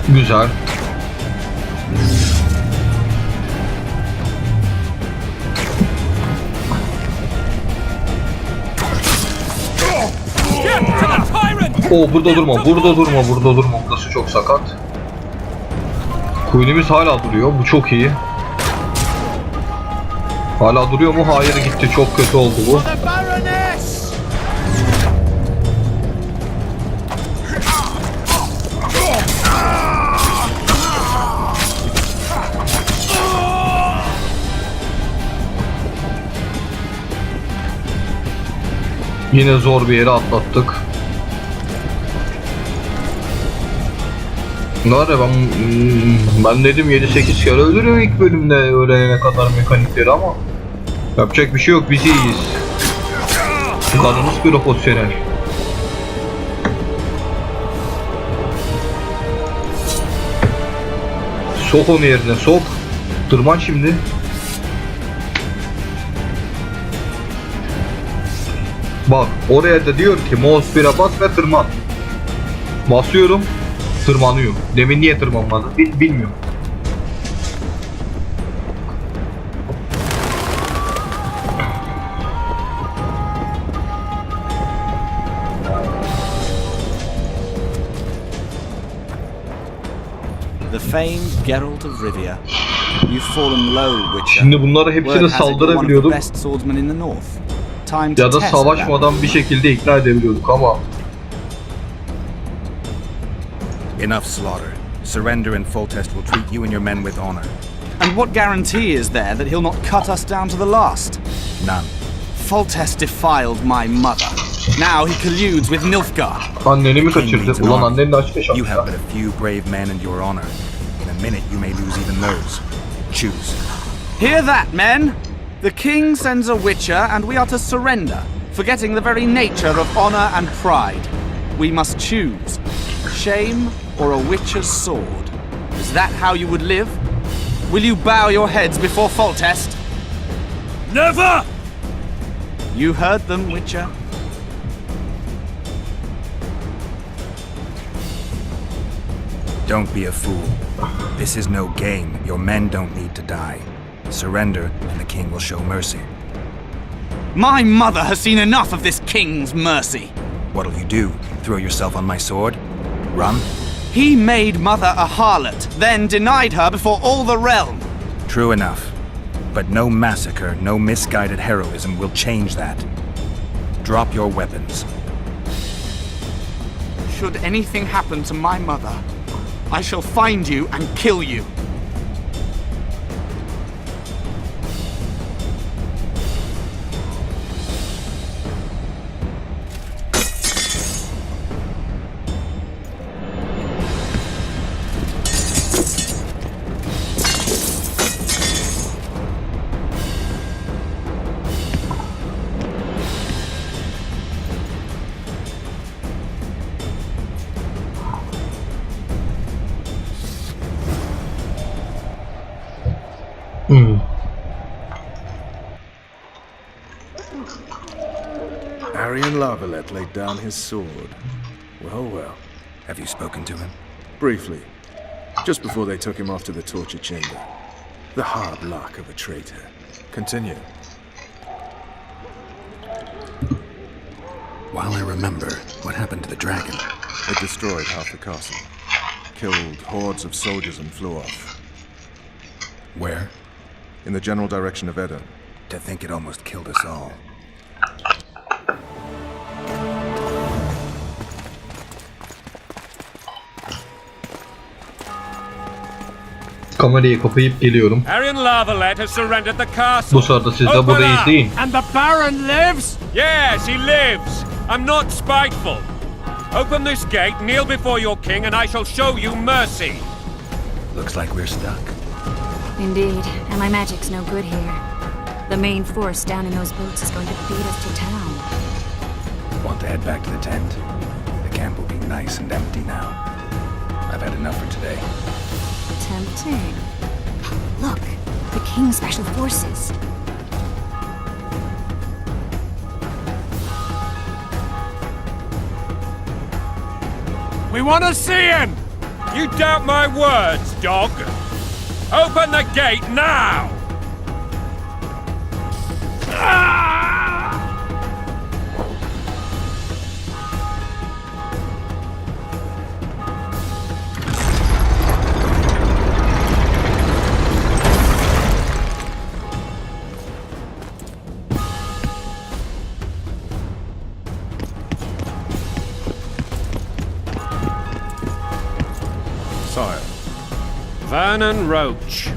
S1: Güzel. Burada durma, burada durma, burada durma. Burası çok sakat. Queen'imiz hala duruyor. Bu çok iyi. Hala duruyor mu? Hayır, gitti. Çok kötü oldu bu. Yine zor bir yere atlattık. Var ya, ben dedim 7-8 kere ölürüm ilk bölümde öğrenene kadar mekanikleri, ama yapacak bir şey yok, biz iyiyiz. Kanımız profesyonel. Sok onu yerine, sok. Tırman şimdi. Bak oraya da diyor ki mouse 1'e bas ve tırman. Basıyorum, tırmanıyor. Demin niye tırmanmadı bilmiyorum.
S12: The famed Geralt of Rivia. You've fallen low, Witcher.
S1: Şimdi bunları hepsine saldırabiliyorduk. Ya da savaşmadan bir şekilde ikna edebiliyorduk ama
S2: Enough slaughter. Surrender and Foltest will treat you and your men with honor.
S12: And what guarantee is there that he'll not cut us down to the last?
S2: None.
S12: Foltest defiled my mother. Now he colludes with Nilfgaard.
S1: Anneni mi kaçırdı? Ulan anneni de açmış
S2: You have
S1: ya.
S2: but a few brave men and your honor. In a minute you may lose even those. Choose.
S12: Hear that, men? The king sends a witcher and we are to surrender, forgetting the very nature of honor and pride. We must choose. Shame or a witcher's sword? Is that how you would live? Will you bow your heads before Foltest?
S10: Never!
S12: You heard them, Witcher.
S2: Don't be a fool. This is no game. Your men don't need to die. Surrender, and the king will show mercy.
S12: My mother has seen enough of this king's mercy.
S2: What'll you do? Throw yourself on my sword? Run?
S12: He made mother a harlot, then denied her before all the realm.
S2: True enough. But no massacre, no misguided heroism will change that. Drop your weapons.
S12: Should anything happen to my mother, I shall find you and kill you.
S5: Arian Lavalette laid down his sword. Well, well.
S2: Have you spoken to him?
S5: Briefly. Just before they took him off to the torture chamber. The hard luck of a traitor. Continue.
S2: While I remember, what happened to the dragon?
S5: It destroyed half the castle. Killed hordes of soldiers and flew off.
S2: Where?
S5: In the general direction of Edda.
S2: To think it almost killed us all.
S1: Kamerayı kapayıp geliyorum.
S7: Arian Lavalette has surrendered the castle.
S1: Bu sırada siz de
S7: Open
S1: burayı
S7: up!
S1: izleyin.
S10: And the Baron lives?
S7: Yes, he lives. I'm not spiteful. Open this gate, kneel before your king, and I shall show you mercy.
S2: Looks like we're stuck.
S6: Indeed, and my magic's no good here. The main force down in those boats is going to beat us to town.
S2: Want to head back to the tent? The camp will be nice and empty now. I've had enough for today.
S6: Tempting. Look, the King's Special Forces.
S10: We want to see him!
S7: You doubt my words, dog? Open the gate now!
S5: Sire,
S7: Vernon Roach.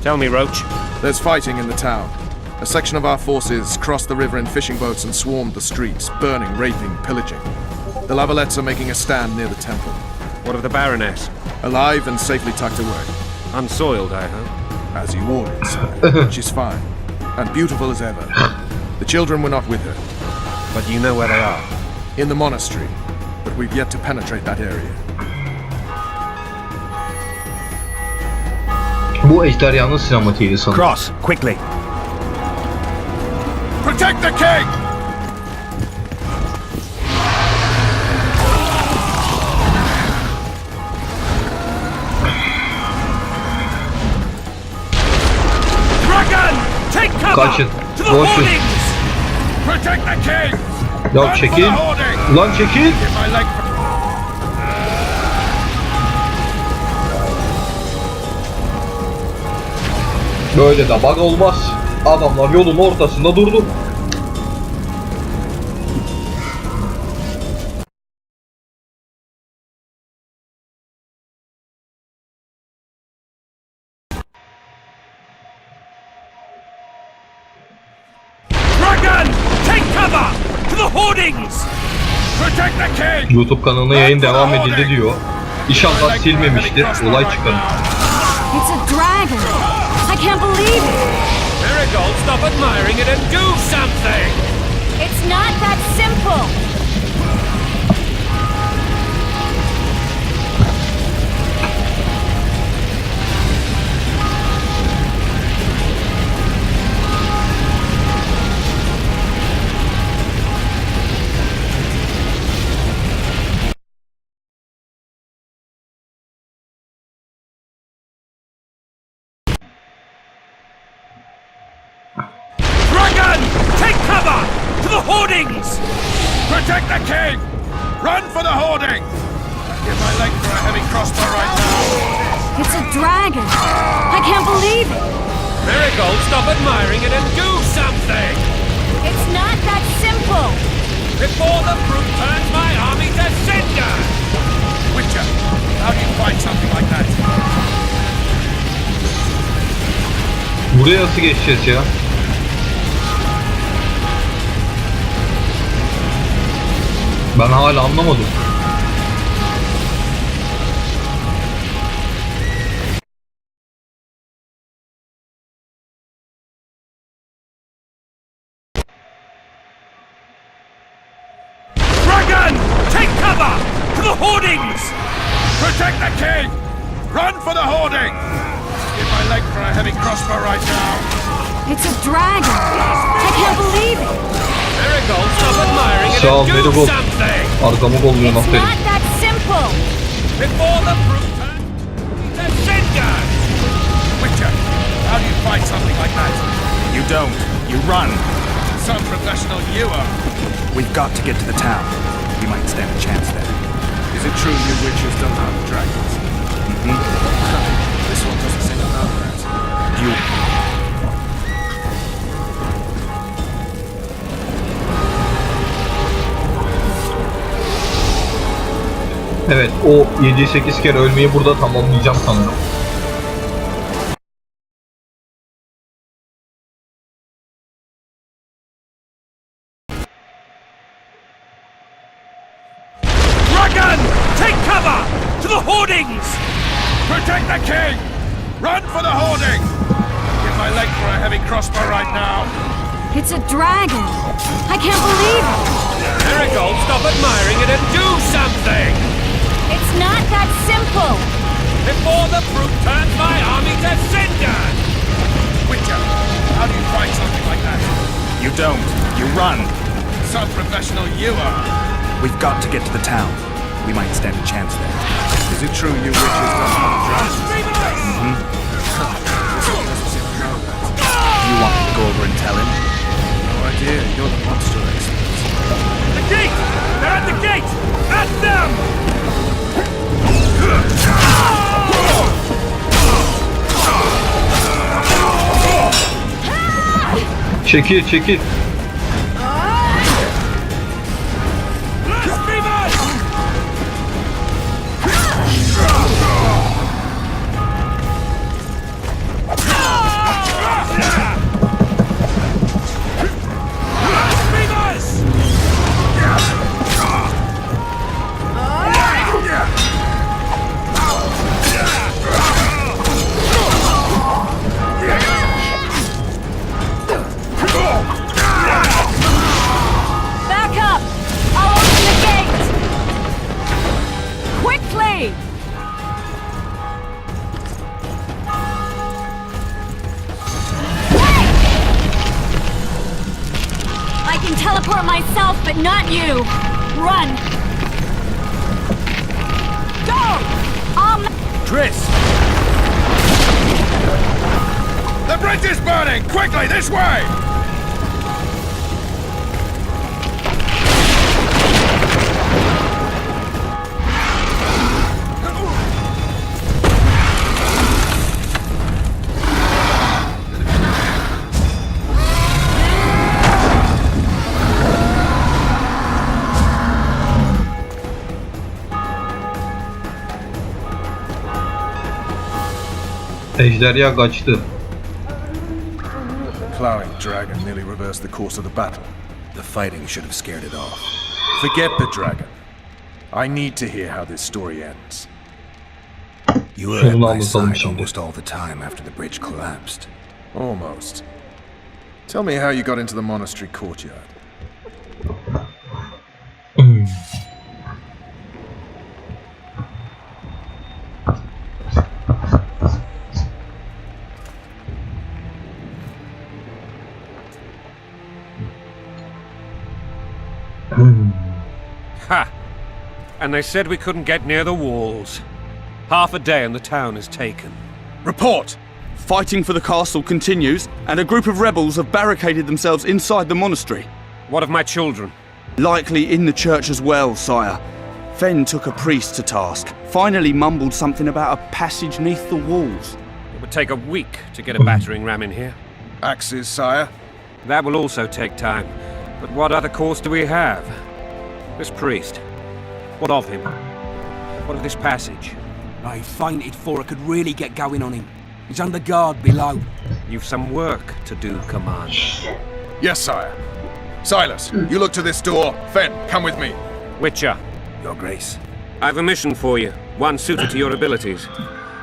S7: Tell me, Roach.
S5: there's fighting in the town. A section of our forces crossed the river in fishing boats and swarmed the streets, burning, raping, pillaging. The Lavalettes are making a stand near the temple.
S7: What of the Baroness?
S5: Alive and safely tucked away.
S7: Unsoiled, I hope.
S5: As you ordered, sire. She's fine. And beautiful as ever. The children were not with her.
S7: But you know where they are.
S5: In the monastery. But we've yet to penetrate that area.
S1: Bu Ejderhanın sinematiğiydi sanırım.
S2: Cross, quickly!
S5: Protect the king!
S10: Dragon! Take cover!
S1: Kaçın.
S10: To the
S1: Boş ver.
S10: hoardings!
S5: Protect the king!
S1: Ya çekil. Ulan çekil.
S5: Give my leg for...
S1: Böyle de bug olmaz. Adamlar yolun ortasında durdu.
S10: the hoardings! Protect the king!
S1: YouTube kanalına yayın devam edildi diyor. İnşallah silmemiştir. Olay çıkar.
S6: It's a dragon! I can't believe it!
S10: Marigold, stop admiring it and do something!
S6: It's not that simple!
S10: Dragon! Take cover! To the hoardings! Protect the king! Run for the hoarding! Give my leg for a heavy crossbow right now!
S6: It's a dragon! I can't believe it!
S10: Marigold, stop admiring it and do something!
S6: It's not that simple!
S10: Before the fruit turns my army to cinder! Witcher, how do you fight something like that?
S1: Buraya nasıl geçeceğiz ya? Ben hala anlamadım.
S10: Dragon! Take cover! To the hoardings! Protect the king! Run for the hoarding! Give my leg for a heavy crossbow right now!
S6: It's a dragon! I can't believe it!
S10: Marigold, stop admiring it
S1: Sağ ol
S10: and do
S1: Marigold.
S10: something!
S1: Arkamı kolluyor
S6: It's
S1: aferin.
S6: not that simple!
S10: Before the fruit turns to cinder! Witcher, how do you fight something like that?
S2: You don't. You run.
S10: Some professional you are.
S2: We've got to get to the town. We might stand a chance there.
S5: Is it true you witches don't hunt dragons? This one doesn't seem to know that.
S2: You...
S1: Evet, o 7-8 kere ölmeyi burada tamamlayacağım sanırım.
S10: Dragon! Take cover! To the hoardings! Protect the king! Run for the hoarding! Give my leg for a heavy crossbow right now!
S6: It's a dragon! I can't believe it!
S10: Marigold, stop admiring it and do something!
S6: It's not that simple!
S10: Before the fruit turns my army to cinder! Witcher, how do you fight something like that?
S2: You don't. You run.
S10: Some professional you are.
S2: We've got to get to the town. We might stand a chance there.
S5: Is it true you witches don't hunt dragons? This one doesn't seem to know that.
S2: You want me to go over and tell him?
S5: No idea. You're the monster expert.
S10: The gate! They're at the gate! At them!
S1: Çekil, çekil.
S10: Blasphemers! Blasphemers!
S6: Back up! I'll open the gate! Quickly! I can teleport myself, but not you! Run! Go!
S10: Triss! The bridge is burning! Quickly, this way!
S1: Ejderha kaçtı.
S5: Plowing dragon nearly reversed the course of the battle.
S2: The fighting should have scared it off.
S5: Forget the dragon. I need to hear how this story ends.
S2: You were at my
S1: Anlatalım
S2: side
S1: şimdi.
S2: almost all the time after the bridge collapsed.
S5: Almost. Tell me how you got into the monastery courtyard.
S7: Ha! And they said we couldn't get near the walls. Half a day and the town is taken.
S5: Report!
S12: Fighting for the castle continues, and a group of rebels have barricaded themselves inside the monastery.
S7: What of my children?
S12: Likely in the church as well, sire. Fen took a priest to task, finally mumbled something about a passage neath the walls.
S7: It would take a week to get a battering ram in here.
S5: Axes, sire?
S7: That will also take time. But what other course do we have? This priest. What of him? What of this passage?
S4: I fainted before I could really get going on him. He's under guard below.
S7: You've some work to do, Command.
S5: Yes, sire. Silas, you look to this door. Fen, come with me.
S7: Witcher,
S2: Your Grace.
S7: I've a mission for you, one suited to your abilities.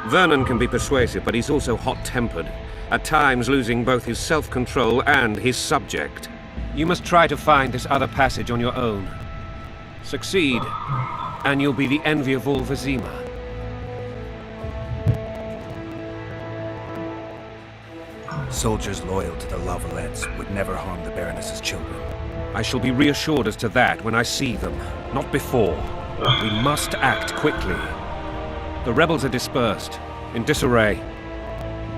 S7: Vernon can be persuasive, but he's also hot-tempered, at times losing both his self-control and his subject. You must try to find this other passage on your own. Succeed, and you'll be the envy of all Vizima.
S2: Soldiers loyal to the Lavalettes would never harm the Baroness's children.
S7: I shall be reassured as to that when I see them, not before. We must act quickly. The rebels are dispersed, in disarray.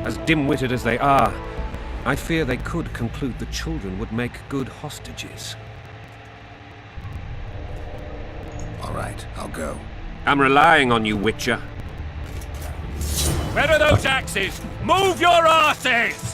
S7: As dim-witted as they are, I fear they could conclude the children would make good hostages.
S2: All right, I'll go.
S7: I'm relying on you, Witcher. Where are those axes? Move your asses!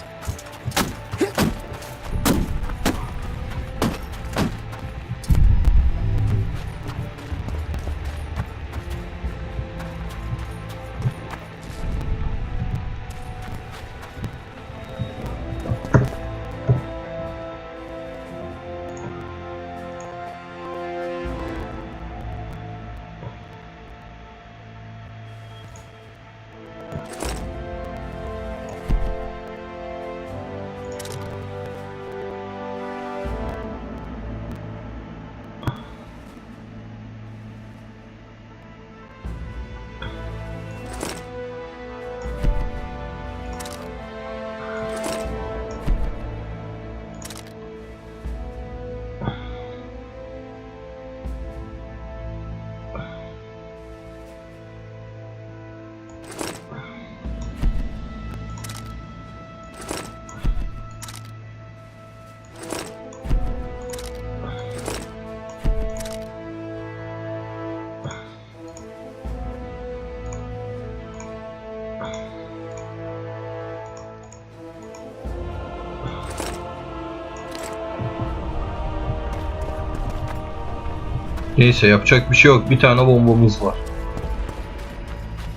S1: Neyse yapacak bir şey yok. Bir tane bombamız var.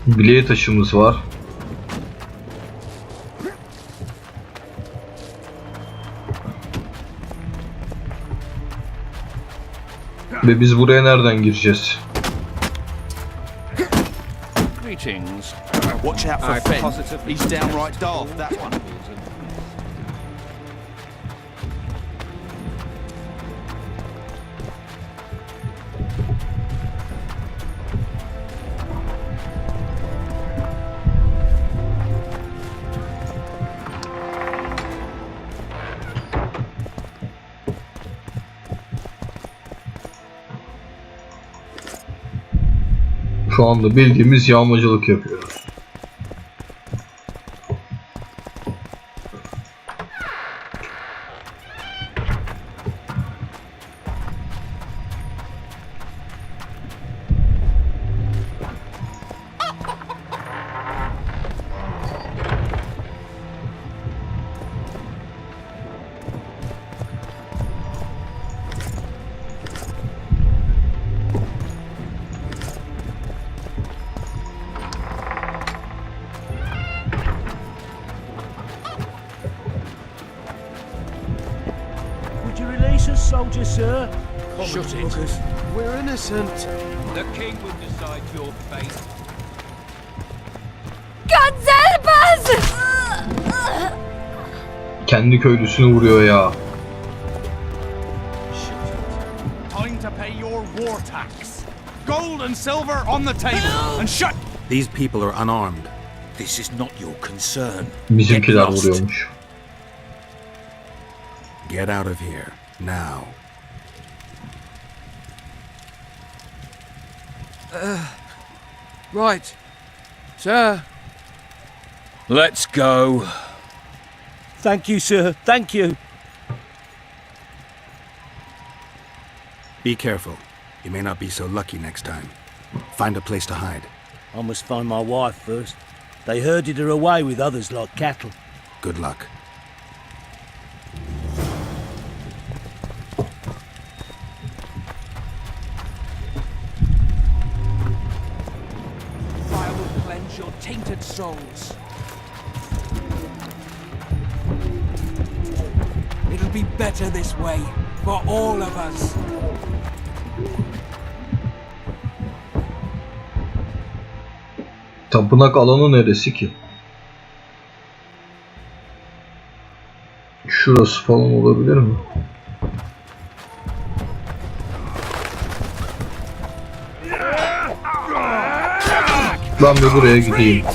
S1: Bileğe taşımız var. Ve biz buraya nereden gireceğiz?
S7: Greetings.
S12: Watch out for
S7: I
S12: Fen.
S7: positively
S12: He's downright daft, that one.
S1: Şu anda bildiğimiz yağmacılık yapıyoruz.
S10: you release us, soldier, sir?
S9: Shut it.
S8: We're innocent.
S10: The king will decide your fate.
S6: God help us!
S1: Kendi köylüsünü vuruyor ya.
S10: Time to pay your war tax. Gold and silver on the table, and shut.
S2: These people are unarmed.
S10: This is not your concern.
S1: Bizimkiler vuruyormuş.
S2: Get out of here, now.
S9: Right. Sir.
S10: Let's go. Thank you, sir. Thank you.
S2: Be careful. You may not be so lucky next time. Find a place to hide.
S10: I must find my wife first. They herded her away with others like cattle.
S2: Good luck.
S9: Fire will cleanse your tainted souls. It'll be better this way, for all of us.
S1: Tapınak alanı neresi ki? Şurası falan olabilir mi? Ben bir buraya gideyim.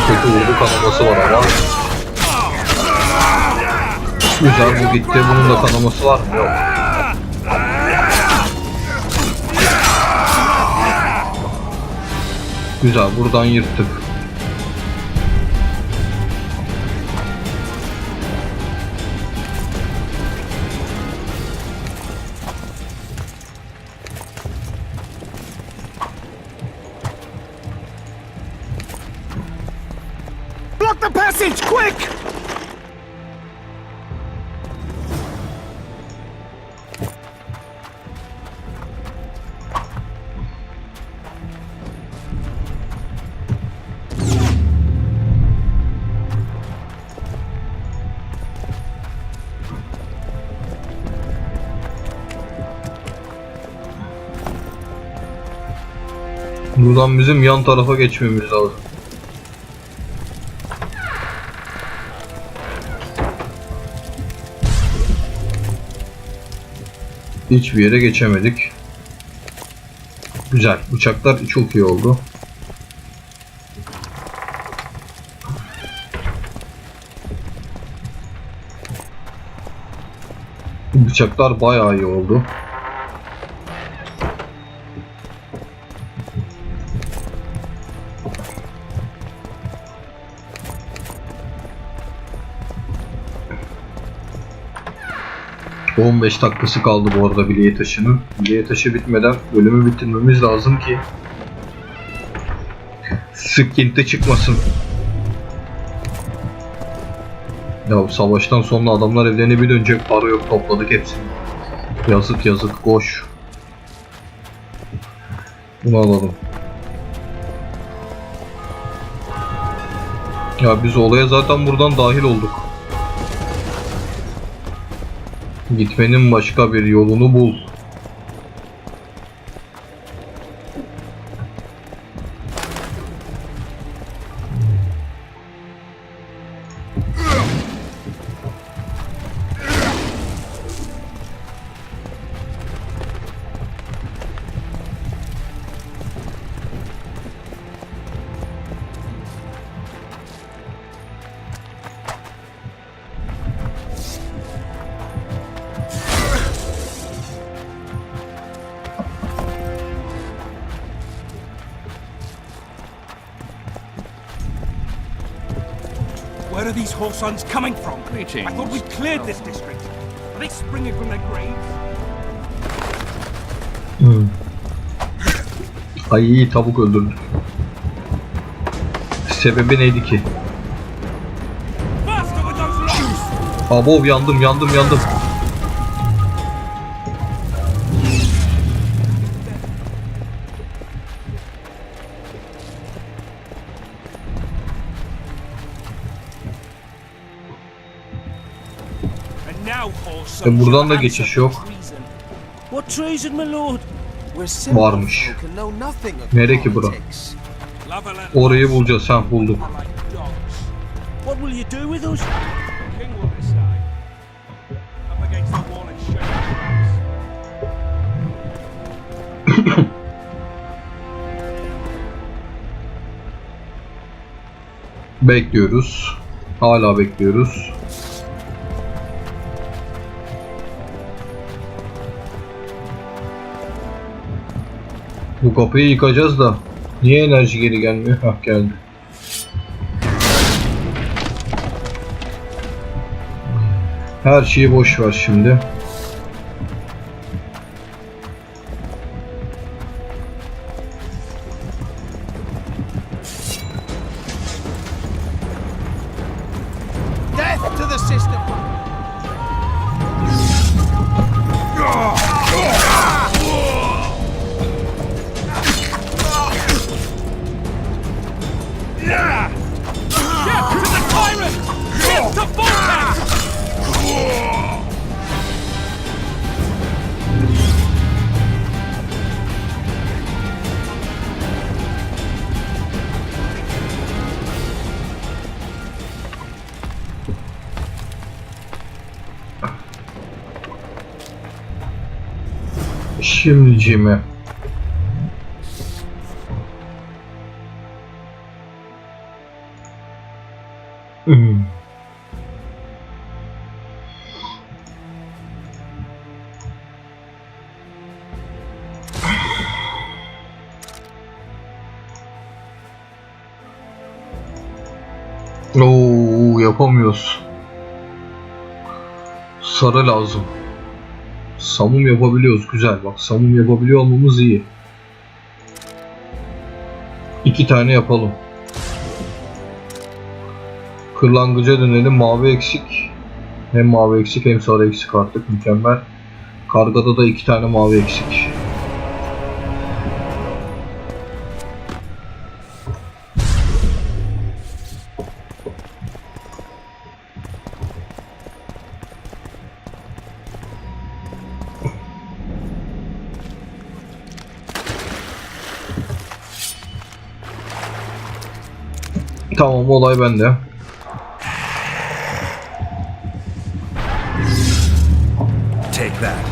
S1: Kötü vurdu kanaması var ama. Güzel, bu gitti. Bunun da kanaması var mı? Yok. Güzel, buradan yırttık.
S8: Block the passage, quick!
S1: Buradan bizim yan tarafa geçmemiz lazım. Hiçbir yere geçemedik. Güzel. Bıçaklar çok iyi oldu. Bıçaklar bayağı iyi oldu. Bu 15 dakikası kaldı bu arada bilye taşının. Bilye taşı bitmeden bölümü bitirmemiz lazım ki sıkıntı çıkmasın. Ya savaştan sonra adamlar evlerine bir dönecek, para yok, topladık hepsini. Yazık yazık, koş. Bunu alalım. Ya biz olaya zaten buradan dahil olduk. Gitmenin başka bir yolunu bul.
S9: Where are these whoresons coming from?
S10: Greetings.
S9: I thought we cleared this district. Are they springing from their graves?
S1: Ay, tavuk öldürdüm. Sebebi neydi ki?
S9: Faster with those locks!
S1: Abo, yandım. Buradan da geçiş yok.
S9: What treason, my lord? We're simple
S1: Varmış.
S9: folk and know nothing of
S1: Nereye ki bura?
S9: politics.
S1: Orayı bulacağız. Ha, bulduk.
S9: What will you do with us?
S7: King will decide. Up against the wall and shake hands.
S1: Bekliyoruz. Hala bekliyoruz. Bu kapıyı yıkacağız da niye enerji geri gelmiyor? Hah, geldi. Her şeyi boş ver şimdi.
S8: Death to the system!
S1: Şimdicime. Oo, yapamıyoruz. Sarı lazım. Samum yapabiliyoruz. Güzel. Bak, samum yapabiliyor olmamız iyi. 2 tane yapalım. Kırlangıca dönelim. Mavi eksik. Hem mavi eksik hem sarı eksik artık. Mükemmel. Kargada da 2 tane mavi eksik. Tamam, olay bende.
S2: Take that.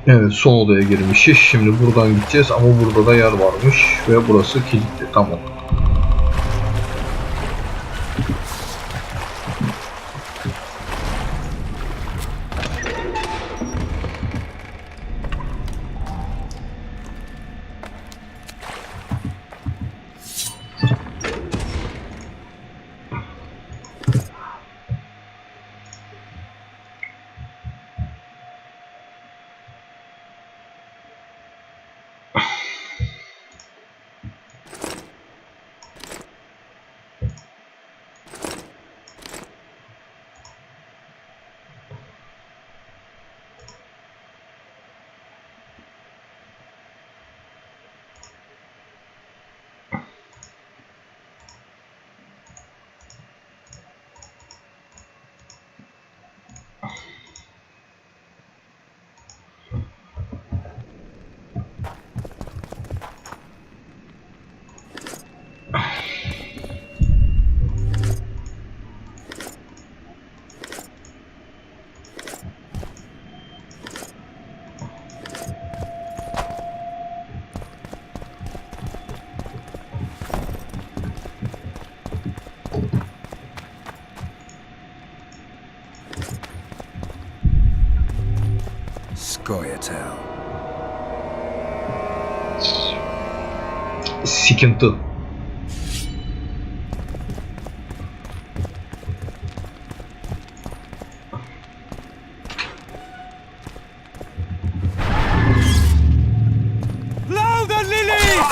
S1: Evet, son odaya girmişiz. Şimdi buradan gideceğiz ama burada da yer varmış ve burası kilitli. Tamam.
S2: Scoia'tail.
S1: Sıkıntı.
S9: Blow the lilies!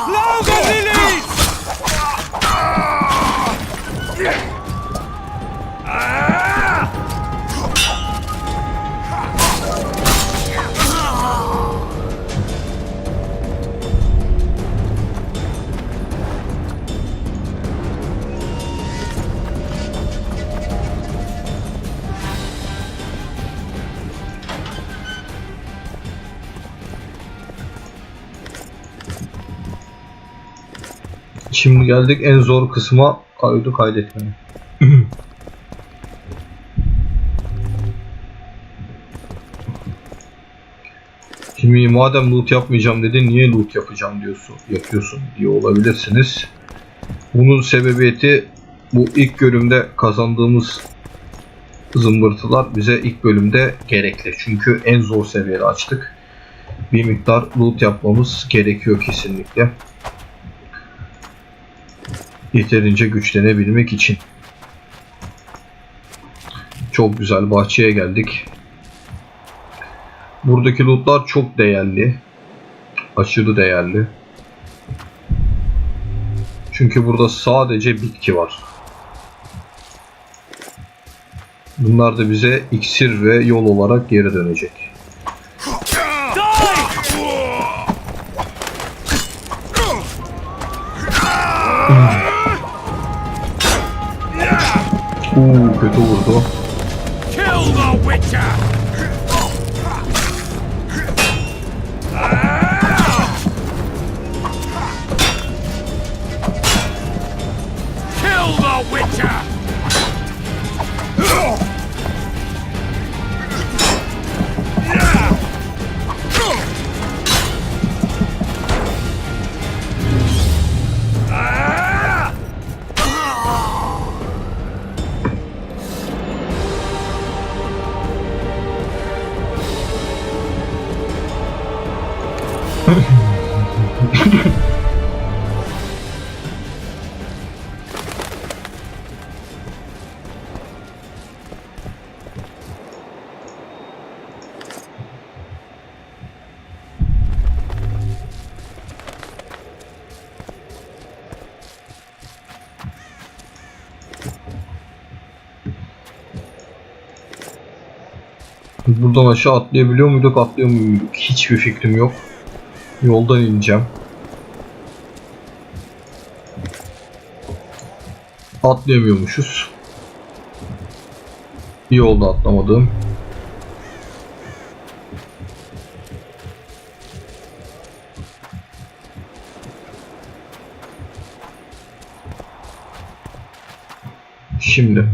S9: Blow the lilies!
S1: Şimdi geldik en zor kısma, kaydı kaydetmeye. Şimdi madem loot yapmayacağım dedin, niye loot yapacağım yapıyorsun diye olabilirsiniz. Bunun sebebiyeti bu ilk bölümde kazandığımız zımbırtılar bize ilk bölümde gerekli. Çünkü en zor seviyede açtık. Bir miktar loot yapmamız gerekiyor kesinlikle. Yeterince güçlenebilmek için. Çok güzel, bahçeye geldik. Buradaki lootlar çok değerli. Aşırı değerli. Çünkü burada sadece bitki var. Bunlar da bize iksir ve yol olarak geri dönecek. Kötü vurdu.
S10: Kill the Witcher! Kill the Witcher!
S1: Buradan aşağı atlayabiliyor muyduk, atlıyor muyduk? Hiçbir fikrim yok. Yoldan ineceğim. Atlayamıyormuşuz. İyi oldu atlamadım. Şimdi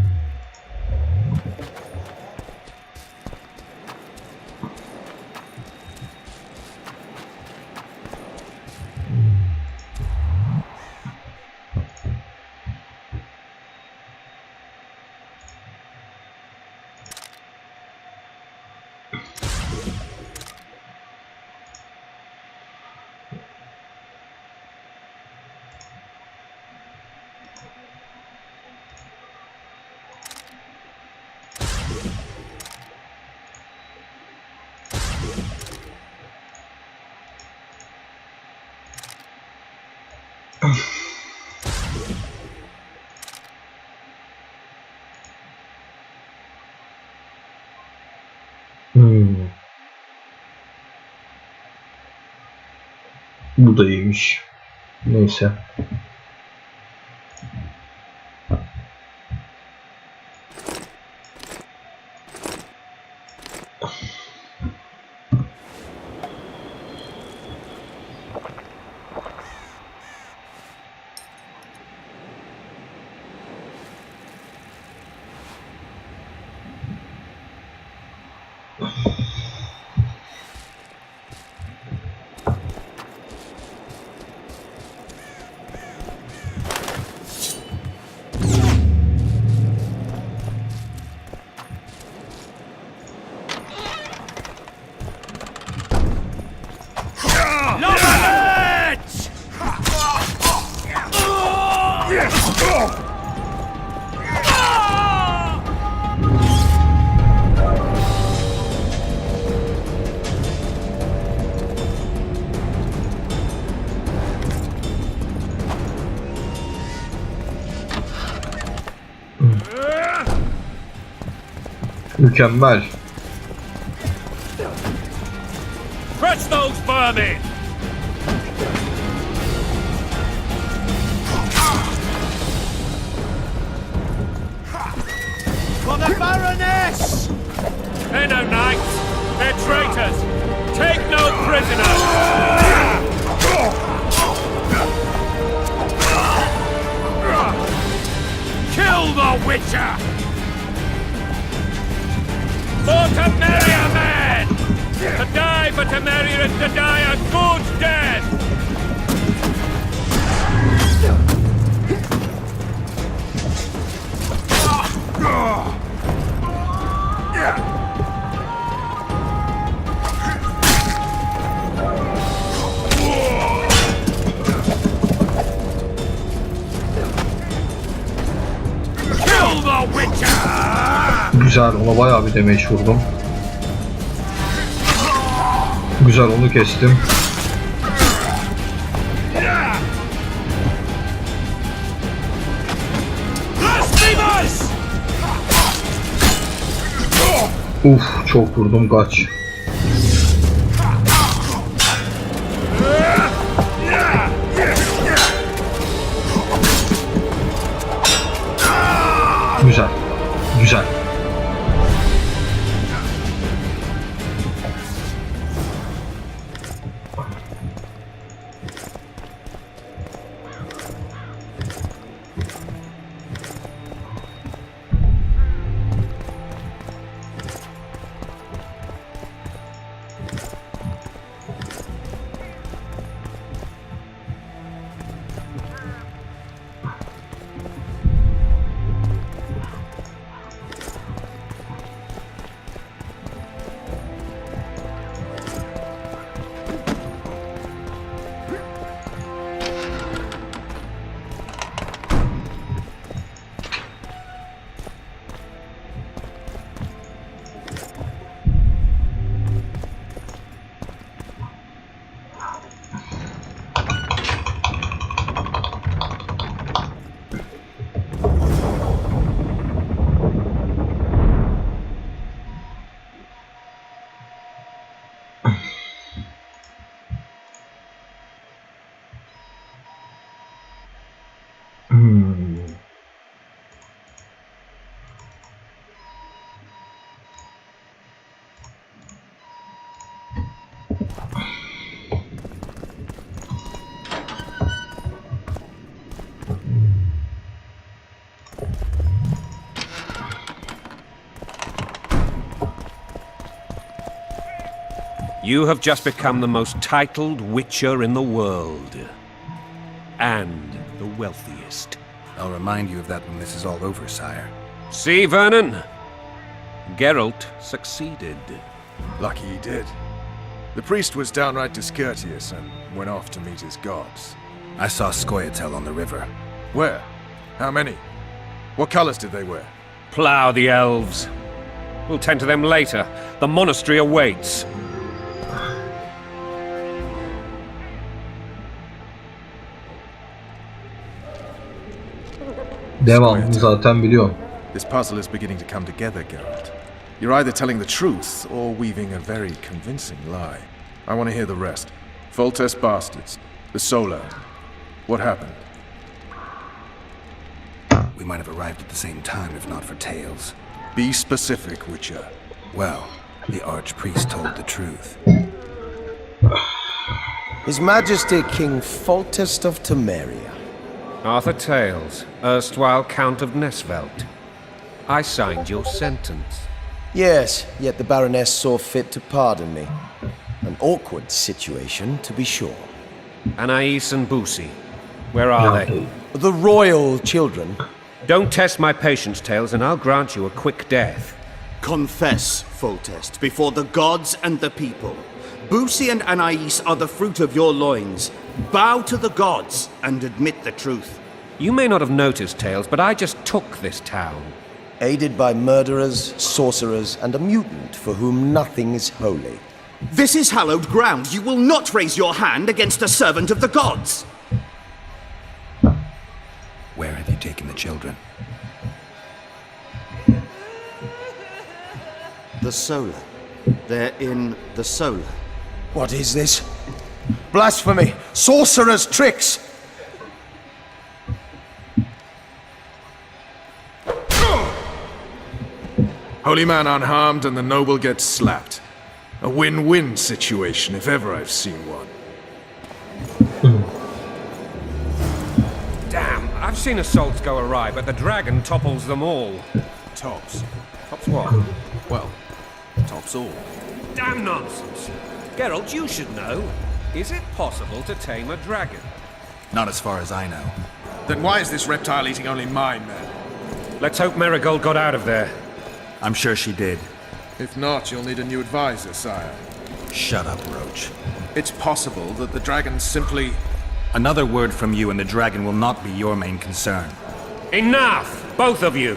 S1: Bu da iyiymiş. Neyse. Mükemmel.
S7: Crush those vermin!
S8: For the Baroness!
S7: They're no knights. They're traitors. Take no prisoners. Kill the Witcher! For Temeria, man! To die for Temeria is to die a good death! Kill the Witcher!
S1: Güzel, ona bayağı bir damage vurdum. Güzel, onu kestim. Uf, çok vurdum, kaç. Güzel, güzel.
S7: You have just become the most titled Witcher in the world. And the wealthiest.
S2: I'll remind you of that when this is all over, sire.
S7: See, Vernon? Geralt succeeded.
S5: Lucky he did. The priest was downright discourteous and went off to meet his gods.
S2: I saw Scoia'tael on the river.
S5: Where? How many? What colors did they wear?
S7: Plough the elves. We'll tend to them later. The monastery awaits.
S1: Devamını zaten biliyorum.
S5: This puzzle is beginning to come together, Geralt. You're either telling the truth or weaving a very convincing lie. I want to hear the rest. Foltest bastards. The Solar. What happened?
S2: We might have arrived at the same time if not for tales.
S5: Be specific, Witcher.
S2: Well, the Archpriest told the truth.
S13: His Majesty King Foltest of Temeria.
S7: Arthur Tales, erstwhile Count of Nesvelt. I signed your sentence.
S13: Yes, yet the Baroness saw fit to pardon me. An awkward situation, to be sure.
S7: Anais and Boussy, where are they?
S13: The royal children.
S7: Don't test my patience, Tales, and I'll grant you a quick death.
S14: Confess, Foltest, before the gods and the people. Boussy and Anais are the fruit of your loins. Bow to the gods and admit the truth.
S7: You may not have noticed, Tales, but I just took this town.
S13: Aided by murderers, sorcerers, and a mutant for whom nothing is holy.
S14: This is hallowed ground. You will not raise your hand against a servant of the gods.
S2: Where have you taken the children?
S14: The Solar. They're in the Solar.
S13: What is this? Blasphemy! Sorcerer's tricks!
S5: Holy man unharmed and the noble gets slapped. A win-win situation, if ever I've seen one.
S7: Damn, I've seen assaults go awry, but the dragon topples them all.
S5: Tops.
S7: Tops what?
S5: Well, tops all.
S7: Damn nonsense. Geralt, you should know. Is it possible to tame a dragon?
S2: Not as far as I know.
S5: Then why is this reptile eating only my men?
S7: Let's hope Marigold got out of there.
S2: I'm sure she did.
S5: If not, you'll need a new advisor, sire.
S2: Shut up, Roach.
S5: It's possible that the dragon simply...
S2: Another word from you and the dragon will not be your main concern.
S7: Enough! Both of you!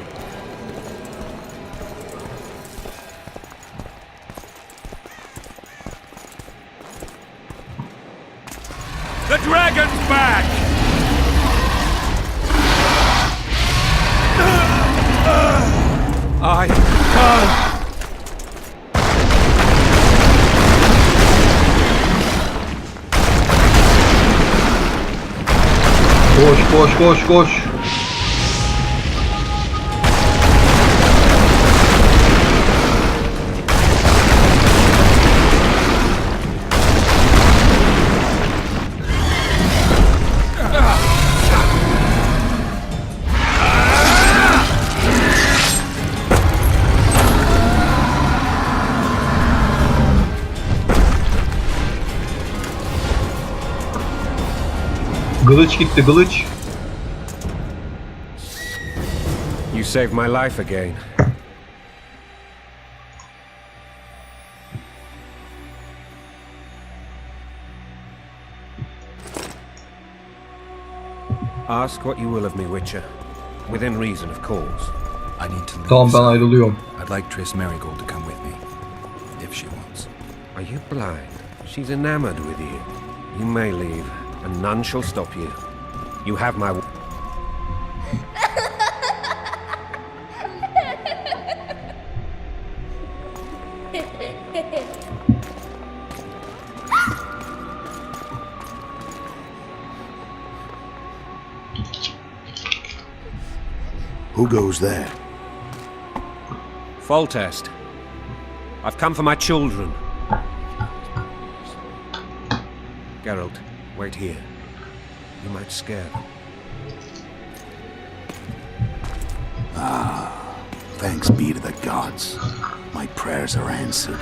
S7: The dragon's back! I can't...
S1: Koş koş koş koş. Kılıç gitti, kılıç.
S7: You saved my life again. Ask what you will of me, Witcher. Within reason, of course.
S2: I need to leave.
S1: Tamam, ben ayrılıyorum.
S2: I'd like Triss Marigold to come with me, if she wants.
S7: Are you blind? She's enamored with you. You may leave, and none shall stop you. You have my...
S13: Who goes there?
S7: Foltest. I've come for my children. Geralt, wait here. You might scare them.
S2: Thanks be to the gods. My prayers are answered.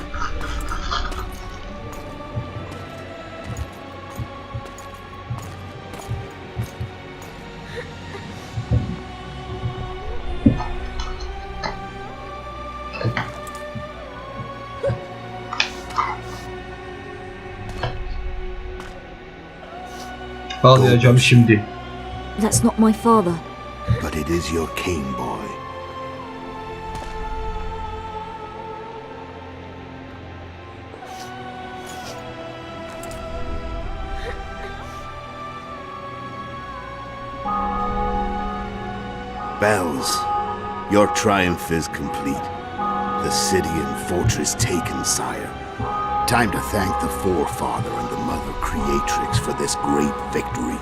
S1: Ağlayacağım şimdi.
S6: That's not my father.
S2: But it is your king, boy.
S14: spells. Your triumph is complete. The city and fortress taken, sire. Time to thank the Forefather and the Mother Creatrix for this great victory.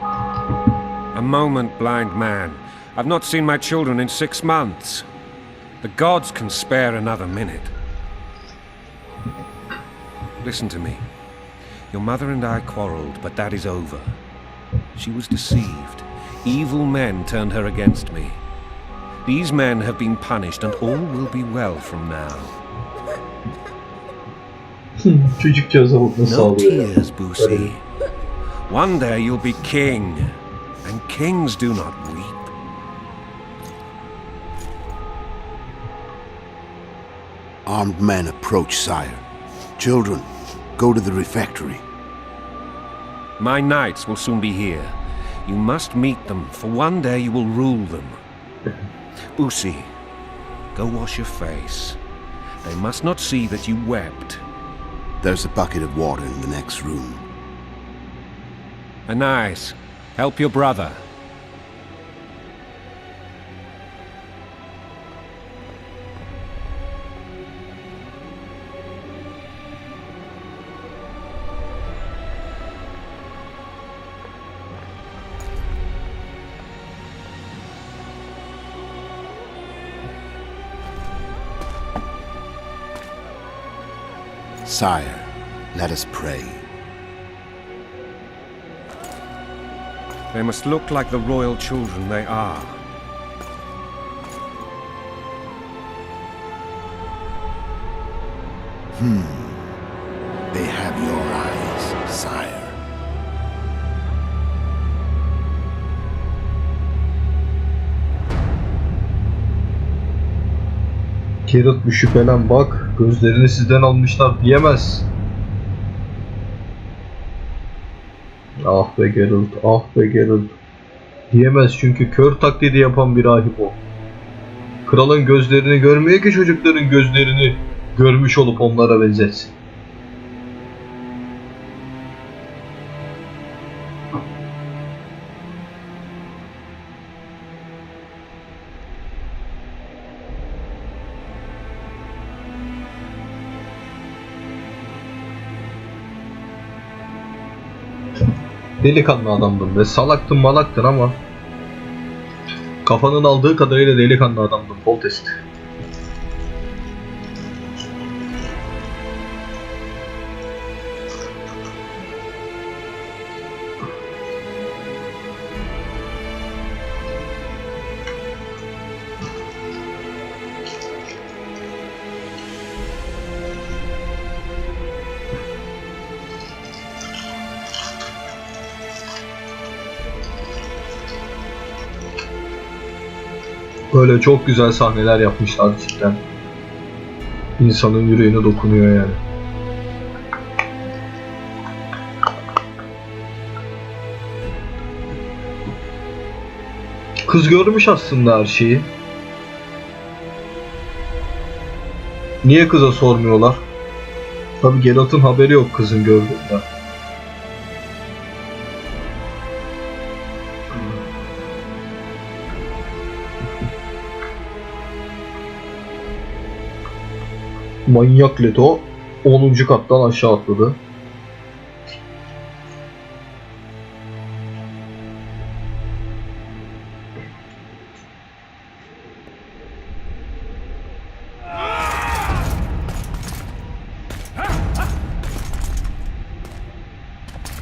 S7: A moment, blind man. I've not seen my children in 6 months. The gods can spare another minute. Listen to me. Your mother and I quarreled, but that is over. She was deceived. Evil men turned her against me. These men have been punished, and all will be well from now.
S1: Çocukcağıza bak nasıl
S7: No
S1: ağlıyor ya.
S7: tears, Boosie. One day you'll be king, and kings do not weep.
S14: Armed men approach, sire. Children, go to the refectory.
S7: My knights will soon be here. You must meet them, for one day you will rule them. Boosie, go wash your face. They must not see that you wept.
S14: There's a bucket of water in the next room.
S7: Anais, help your brother.
S14: Sire, let us pray.
S7: They must look like the royal children they are.
S14: They have your eyes, sire.
S1: Geralt bir şüphelen bak. Gözlerini sizden almışlar diyemez. Ah be Geralt, ah be Geralt. Diyemez çünkü kör taklidi yapan bir rahip o. Kralın gözlerini görmeye ki çocukların gözlerini görmüş olup onlara benzetsin. Delikanlı adamdın ve salaktın malaktın ama kafanın aldığı kadarıyla delikanlı adamdın. Foltest. Böyle çok güzel sahneler yapmışlar cidden. İnsanın yüreğine dokunuyor yani. Kız görmüş aslında her şeyi. Niye kıza sormuyorlar? Tabi Geralt'ın haberi yok kızın gördüğünden. Manyak Leto 10. kattan aşağı atladı.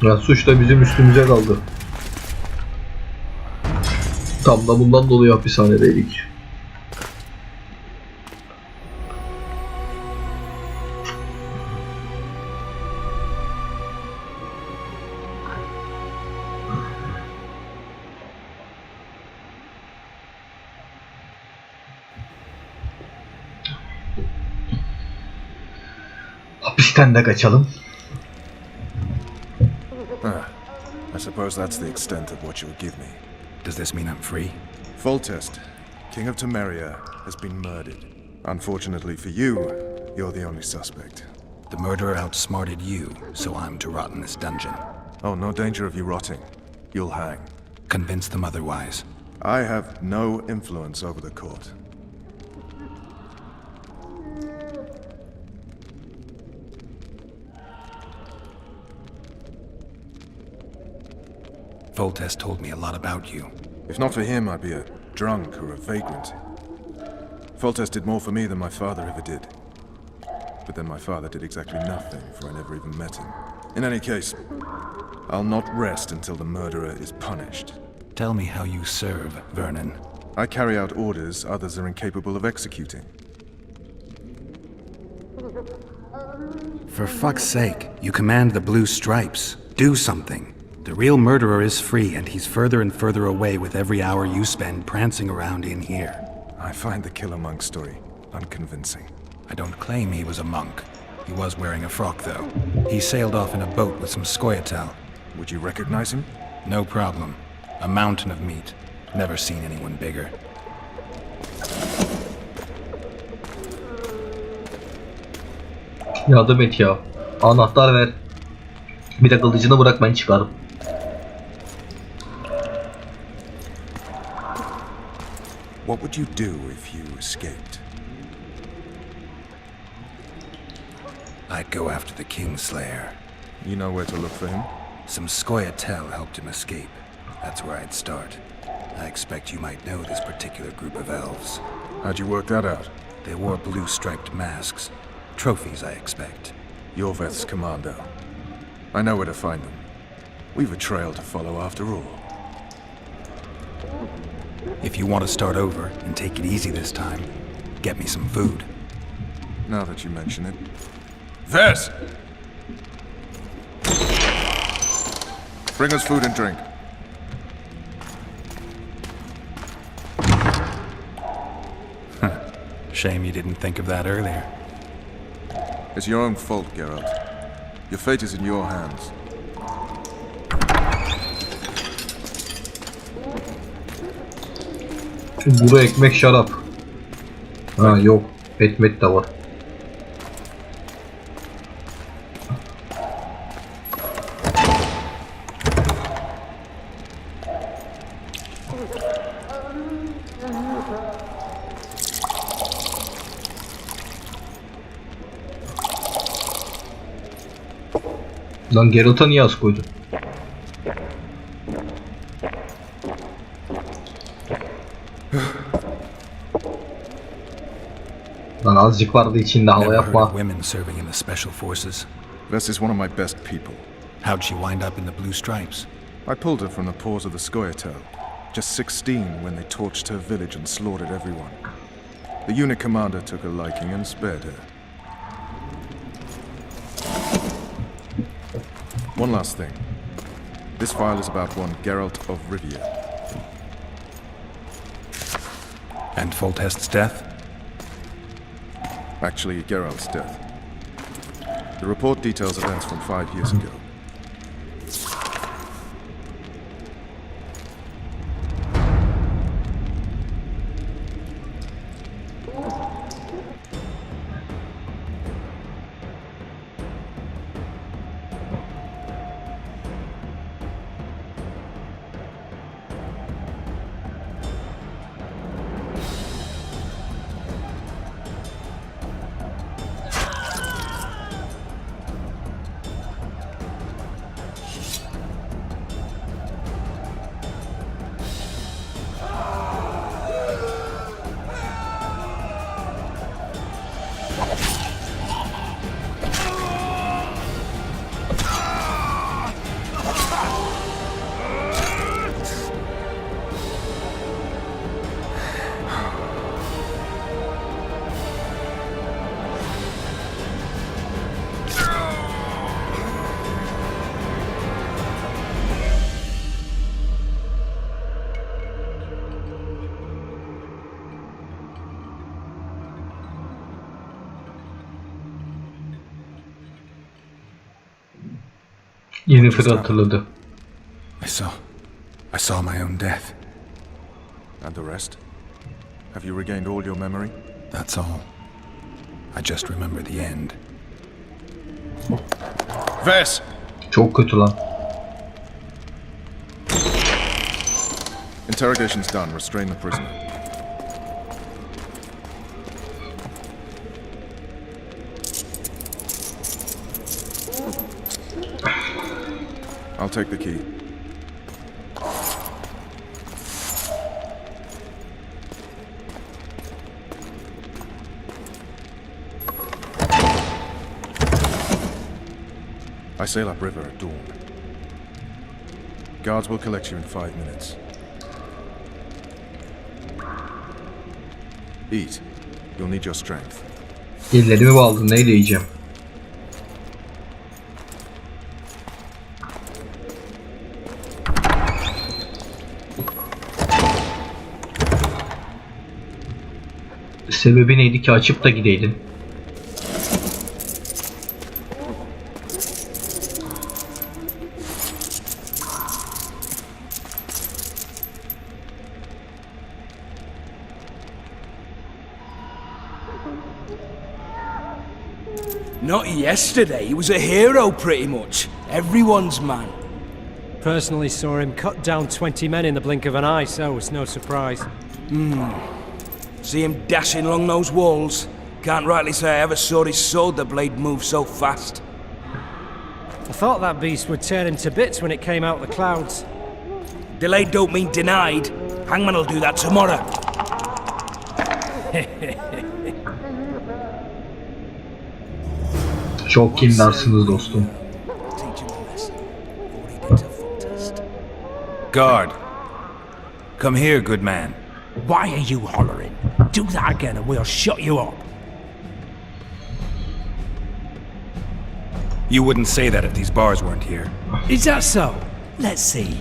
S1: Ya suç da bizim üstümüze kaldı. Tam da bundan dolayı hapishanedeydik. Hapisten de kaçalım.
S5: I suppose that's the extent of what you'll give me.
S2: Does this mean I'm free?
S5: Foltest, King of Temeria, has been murdered. Unfortunately for you, you're the only suspect.
S2: The murderer outsmarted you, so I'm to rot in this dungeon.
S5: Oh, no danger of you rotting. You'll hang.
S2: Convince them otherwise.
S5: I have no influence over the court.
S2: Foltest told me a lot about you.
S5: If not for him, I'd be a drunk or a vagrant. Foltest did more for me than my father ever did. But then my father did exactly nothing, for I never even met him. In any case, I'll not rest until the murderer is punished.
S2: Tell me how you serve, Vernon.
S5: I carry out orders others are incapable of executing.
S2: For fuck's sake, you command the Blue Stripes. Do something. The real murderer is free, and he's further and further away with every hour you spend prancing around in here.
S5: I find the Killer Monk story unconvincing.
S2: I don't claim he was a monk. He was wearing a frock, though. He sailed off in a boat with some Scoia'tael.
S5: Would you recognize him?
S2: No problem. A mountain of meat. Never seen anyone bigger.
S1: Yardım et ya. Anahtar ver. Bir de kılıcını bırak, ben çıkarım.
S5: What would you do if you escaped?
S2: I'd go after the Kingslayer.
S5: You know where to look for him?
S2: Some Scoia'tael helped him escape. That's where I'd start. I expect you might know this particular group of elves.
S5: How'd you work that out?
S2: They wore blue-striped masks. Trophies, I expect.
S5: Yorveth's commando. I know where to find them. We've a trail to follow after all.
S2: If you want to start over and take it easy this time, get me some food.
S5: Now that you mention it. Vess! Bring us food and drink.
S2: Shame you didn't think of that earlier.
S5: It's your own fault, Geralt. Your fate is in your hands.
S1: Burada ekmek, şarap. Ha yok, etmet de var. Lan Geralt'a niye az koydun? Lan azıcık vardı içinde, hava yapma.
S2: Women serving in the special forces.
S5: Vess is one of my best people.
S2: How'd she wind up in the Blue Stripes?
S5: I pulled her from the paws of the Scoia'tael. Just 16 when they torched her village and slaughtered everyone. The unit commander took a liking and spared her. One last thing. This file is about one Geralt of Rivia.
S2: And Foltest's death?
S5: Actually, Geralt's death. The report details events from 5 years ago.
S1: Yennefer hatırladı.
S2: I saw my own death.
S5: And the rest? Have you regained all your memory?
S2: That's all. I just remember the end.
S5: Vess!
S1: Çok kötü lan.
S5: Interrogation's done. Restrain the prisoner. I'll take the key. I sail upriver at dawn. Guards will collect you in 5 minutes. Eat. You'll need your strength.
S1: Ellerimi bağladın, neyle yiyeceğim? Sebebi neydi ki, açıp da gideydin?
S4: Not yesterday, he was a hero pretty much. Everyone's man.
S11: Personally saw him cut down 20 men in the blink of an eye, so it's no surprise.
S4: See him dashing along those walls? Can't rightly say I ever saw his sword the blade move so fast.
S11: I thought that beast would tear him to bits when it came out of the clouds.
S4: Delayed don't mean denied. Hangman will do that tomorrow.
S1: Çok kindarsınız dostum.
S2: Guard. Come here, good man.
S9: Why are you hollering? Do that again and we'll shut you up.
S2: You wouldn't say that if these bars weren't here.
S9: Is that so? Let's see.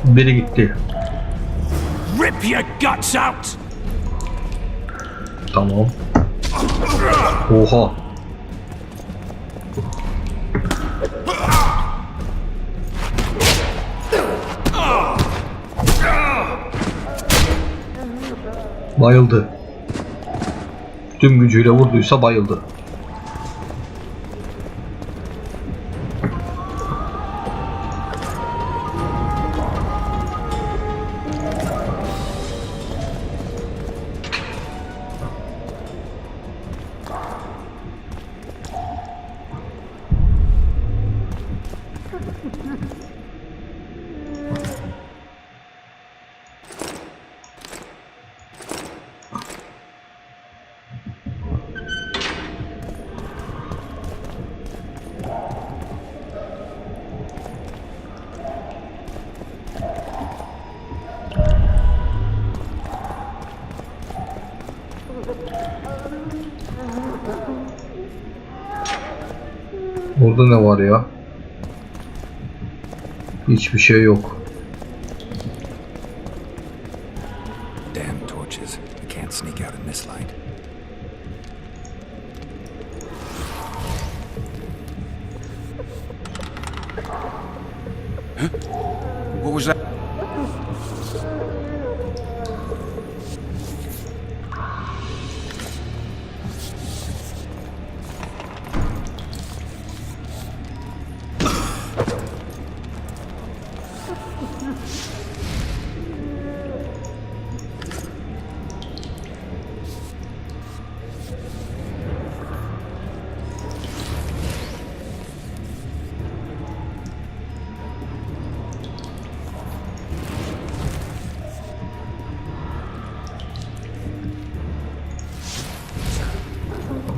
S1: Biri gitti.
S9: Rip your guts out!
S1: Tamam. Oha. Bayıldı. Tüm gücüyle vurduysa bayıldı. Orada ne var ya? Hiçbir şey yok.
S2: Damn torches. I can't sneak out in this light.
S7: Huh? What was that?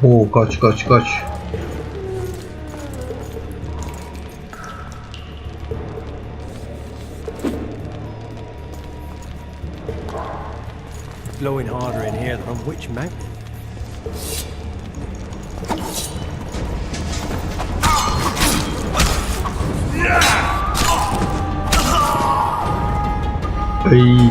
S1: Oo, kaç kaç kaç.
S11: Blowing harder in here than on Witch Mountain.
S1: Ay.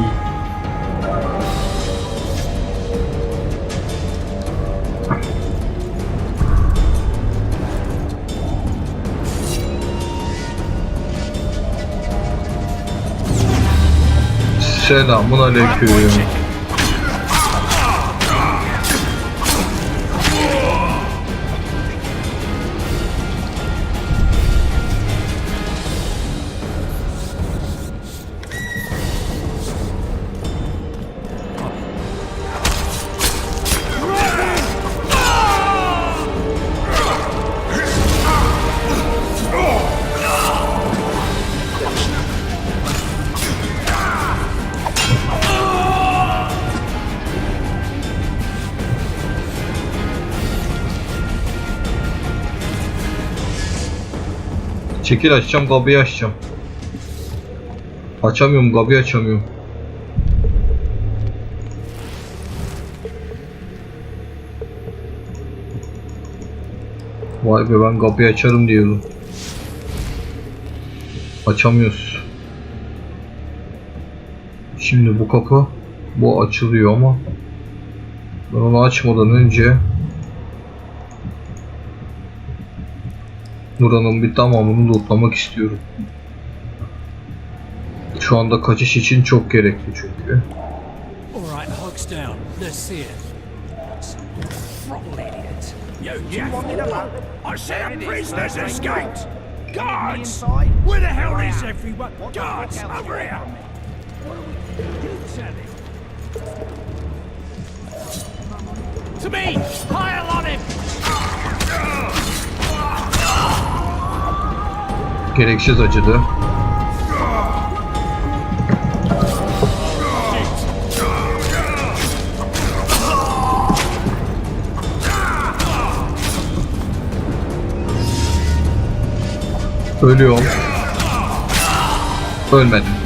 S1: Selamun aleyküm. Çekil, açacağım, kapıyı açacağım. Açamıyorum, kapıyı açamıyorum. Vay be, ben kapıyı açarım diyordum. Açamıyoruz. Şimdi bu kapı, bu açılıyor ama ben onu açmadan önce buranın bir tamamını lootlamak istiyorum. Şu anda kaçış için çok gerekli çünkü.
S9: Alright, hogs down. Let's see it. Throttle idiot. You want me to look? I said a prisoner's escaped! Guards! Where the hell is everyone? Guards, over here! You tell him. To me! Pile on him!
S1: Gereksiz acıdı. Ölüyorum. Ölmedim.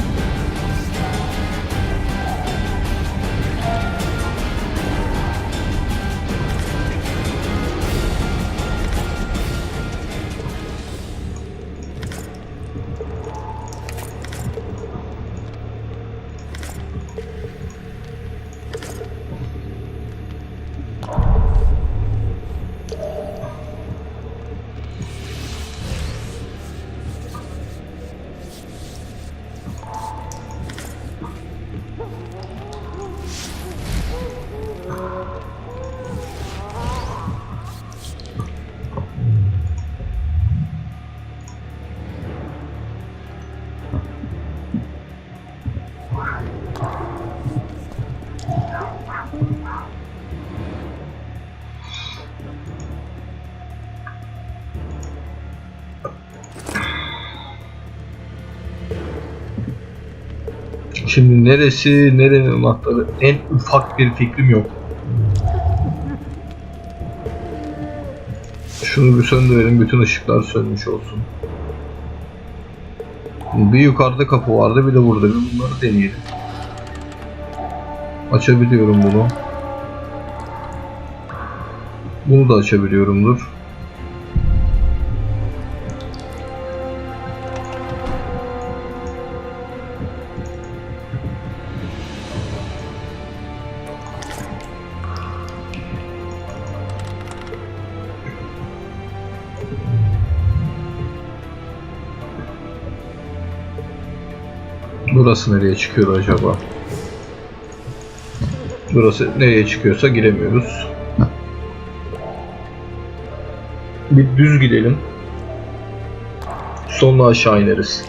S1: Şimdi neresi, nerenin anahtarı, en ufak bir fikrim yok. Şunu bir söndürelim, bütün ışıklar sönmüş olsun. Bir yukarıda kapı vardı, bir de burada. Bir bunları deneyelim. Açabiliyorum bunu. Bunu da açabiliyorumdur. Burası nereye çıkıyor acaba? Burası nereye çıkıyorsa giremiyoruz. Bir düz gidelim. Sonra aşağı ineriz.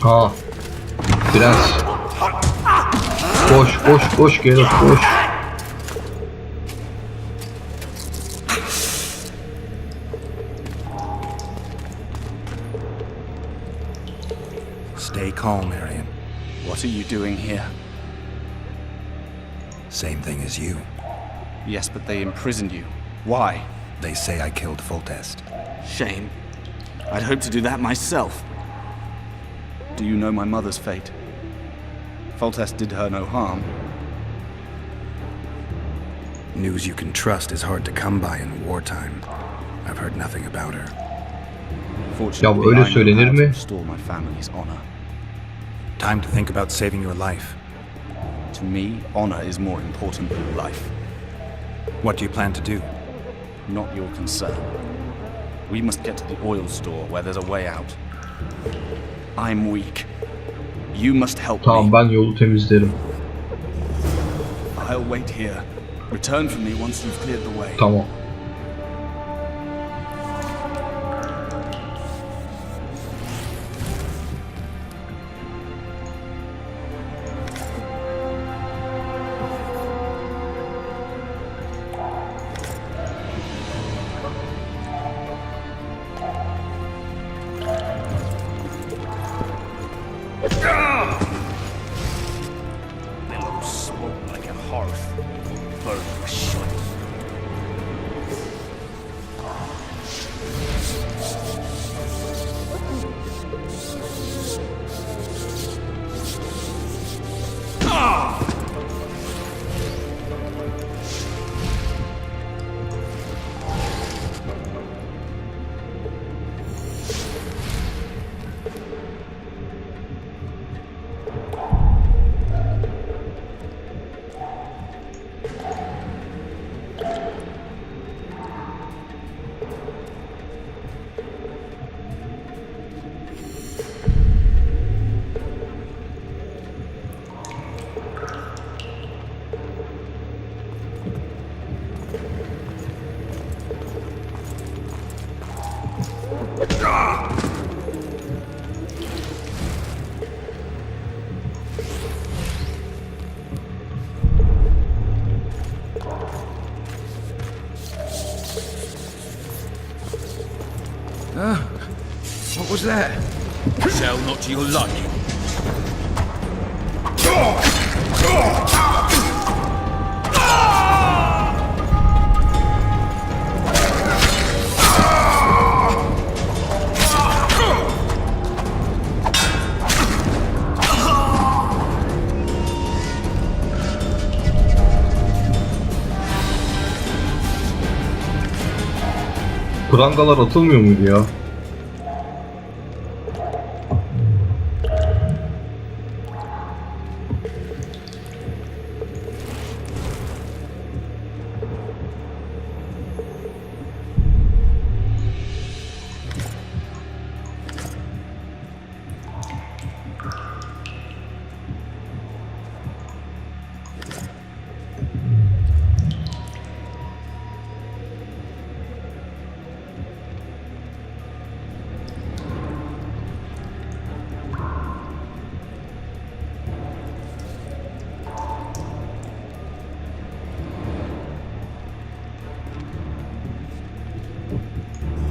S1: Ha. Prens. Koş koş koş Geralt koş.
S2: Stay calm, Arian.
S12: What are you doing here?
S2: Same thing as you.
S12: Yes, but they imprisoned you. Why?
S2: They say I killed Foltest.
S12: Shame. I'd hoped to do that myself. Do you know my mother's fate? Foltest did her no harm.
S2: News you can trust is hard to come by in wartime. I've heard nothing about her.
S12: Fortunately,
S1: öyle
S12: I know
S1: söylenir
S12: how to
S1: mi?
S12: restore my family's honor.
S2: Time to think about saving your life.
S12: To me, honor is more important than life.
S2: What do you plan to do?
S12: Not your concern. We must get to the oil store where there's a way out. I'm weak. You must help
S1: Tamam,
S12: me.
S1: ben yolu temizlerim.
S12: I'll wait here. Return for me once you've cleared the way.
S1: Tamam.
S9: Billows smoke like a hearth. Burn shut.
S10: What was that? Shall not to your liking.
S1: Prangalar atılmıyor muydu ya?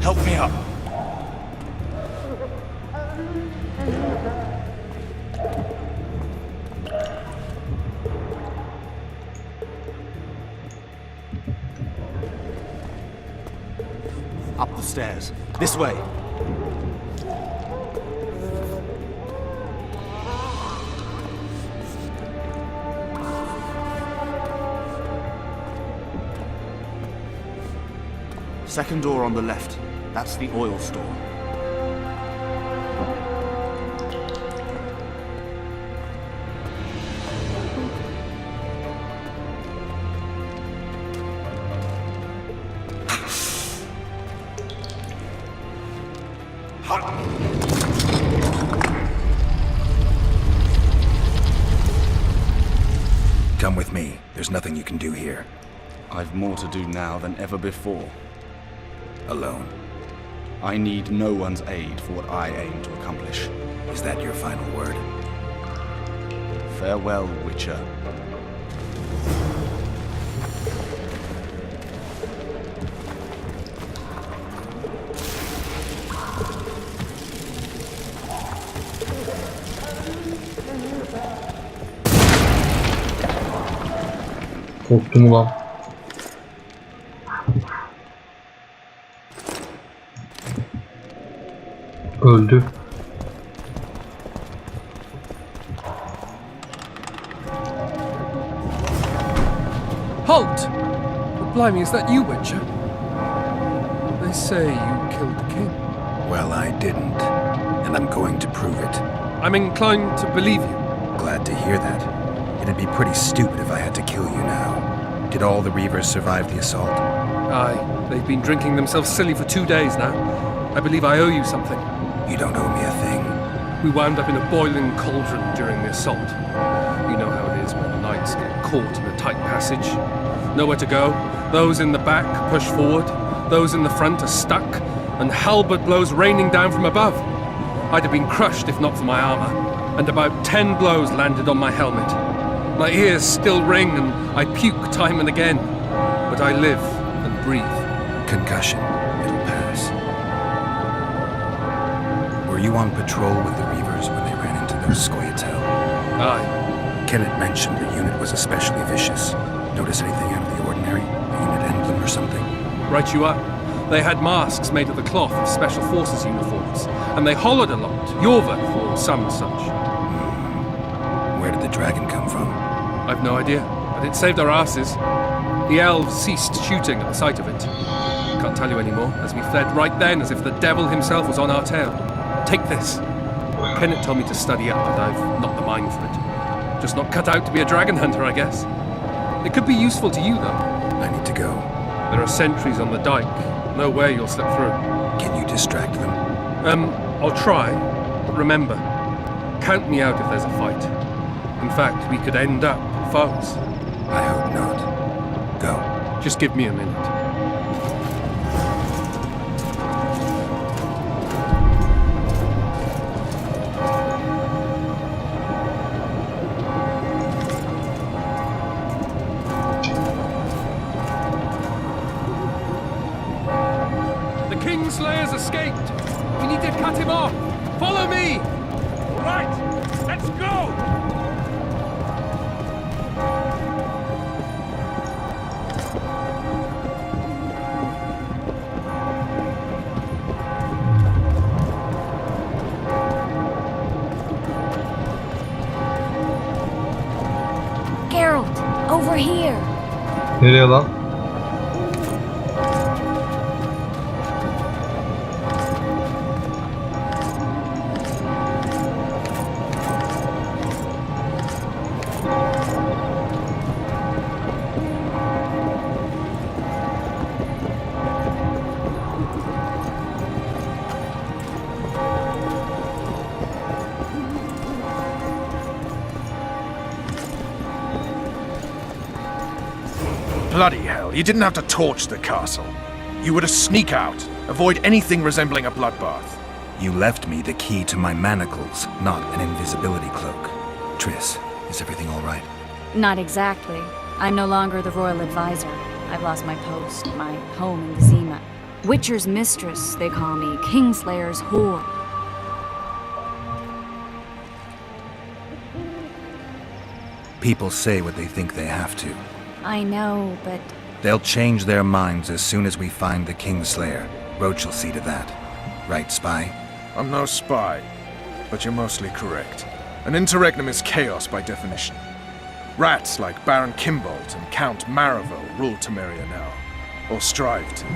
S10: Help me up.
S12: Up the stairs. This way. Second door on the left. That's the oil store.
S2: Come with me. There's nothing you can do here.
S12: I've more to do now than ever before.
S2: Alone.
S12: I need no one's aid for what I aim to accomplish.
S2: Is that your final word?
S12: Farewell, Witcher.
S1: Korktum ulan. Öldü.
S11: Halt! Blimey, is that you, Witcher? They say you killed the king.
S2: Well, I didn't. And I'm going to prove it.
S11: I'm inclined to believe you.
S2: Glad to hear that. It'd be pretty stupid if I had to kill you now. Did all the Reavers survive the assault?
S11: Aye, they've been drinking themselves silly for 2 days now. I believe I owe you something.
S2: You don't owe me a thing.
S11: We wound up in a boiling cauldron during the assault. You know how it is when knights get caught in a tight passage. Nowhere to go. Those in the back push forward. Those in the front are stuck, and halberd blows raining down from above. I'd have been crushed if not for my armor, and about 10 blows landed on my helmet. My ears still ring, and I puke time and again. But I live and breathe.
S2: Concussion. It'll pass. Were you on patrol with the Reavers when they ran into those Scoia'tael?
S11: Aye.
S2: Kenneth mentioned the unit was especially vicious. Notice anything out of the ordinary? A unit emblem or something?
S11: Right you are. They had masks made of the cloth of Special Forces uniforms, and they hollered a lot, Yorveth or some such.
S2: Where did the dragon come from?
S11: I've no idea, but it saved our asses. The elves ceased shooting at the sight of it. Can't tell you anymore, as we fled right then as if the devil himself was on our tail. Take this. Kenneth told me to study up, but I've not the mind for it. Just not cut out to be a dragon hunter, I guess. It could be useful to you, though.
S2: I need to go.
S11: There are sentries on the dike. No way you'll slip through.
S2: Can you distract them?
S11: I'll try. But remember, count me out if there's a fight. In fact, we could end up foes.
S2: I hope not. Go.
S11: Just give me a minute. Kingslayer's escaped! We need to cut him off! Follow me!
S9: Right! Let's go!
S6: Geralt, over here.
S1: Nereye lan?
S5: Bloody hell, you didn't have to torch the castle. You were to sneak out, avoid anything resembling a bloodbath.
S2: You left me the key to my manacles, not an invisibility cloak. Triss, is everything all right?
S6: Not exactly. I'm no longer the royal advisor. I've lost my post, my home in Vizima. Witcher's mistress, they call me. Kingslayer's whore.
S2: People say what they think they have to.
S6: I know, but...
S2: They'll change their minds as soon as we find the Kingslayer. Roach will see to that. Right, Spy?
S5: I'm no spy, but you're mostly correct. An interregnum is chaos by definition. Rats like Baron Kimbolt and Count Maravel rule Temeria now, or strive to.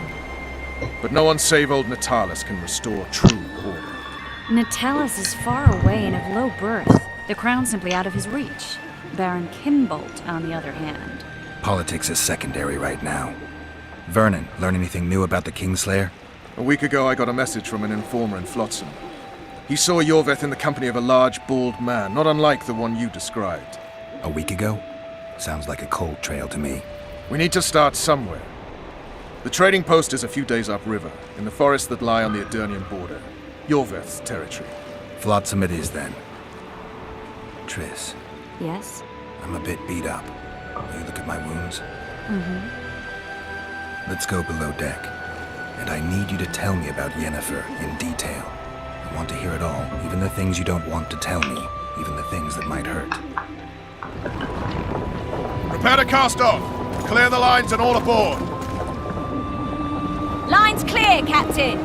S5: But no one save old Natalis can restore true order.
S6: Natalis is far away and of low birth. The crown's simply out of his reach. Baron Kimbolt, on the other hand.
S2: Politics is secondary right now. Vernon, learn anything new about the Kingslayer?
S5: A week ago I got a message from an informer in Flotsam. He saw Yorveth in the company of a large, bald man, not unlike the one you described.
S2: A week ago? Sounds like a cold trail to me.
S5: We need to start somewhere. The trading post is a few days upriver, in the forests that lie on the Edirnian border. Yorveth's territory.
S2: Flotsam it is, then. Triss.
S6: Yes?
S2: I'm a bit beat up. Will you look at my wounds?
S6: Mm-hmm.
S2: Let's go below deck. And I need you to tell me about Yennefer in detail. I want to hear it all, even the things you don't want to tell me, even the things that might hurt.
S10: Prepare to cast off! Clear the lines and all aboard!
S6: Line's clear, Captain!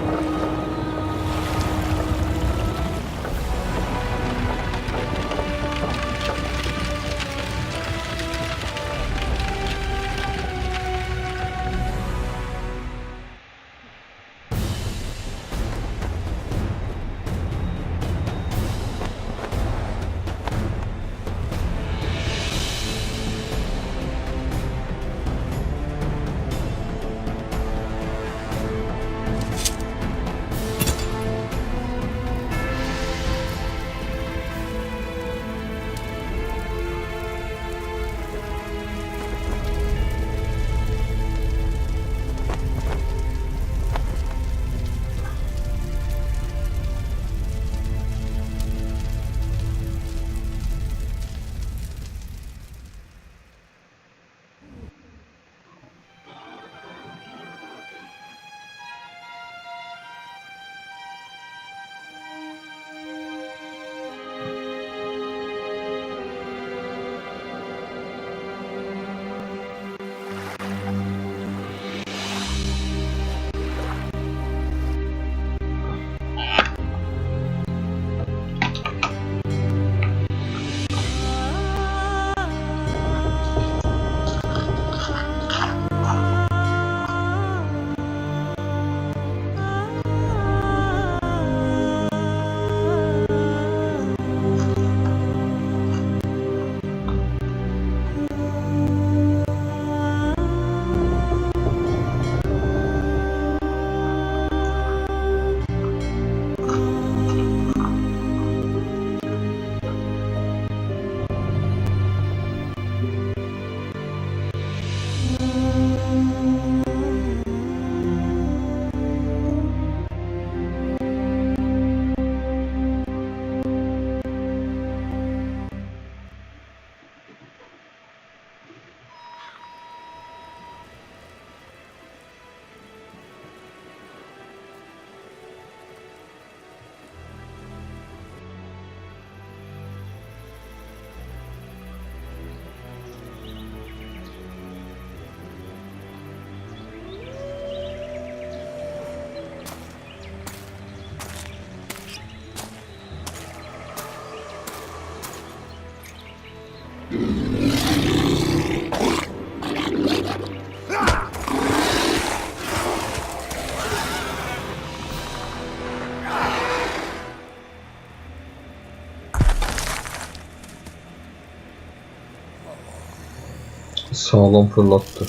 S1: Sağlam fırlattı.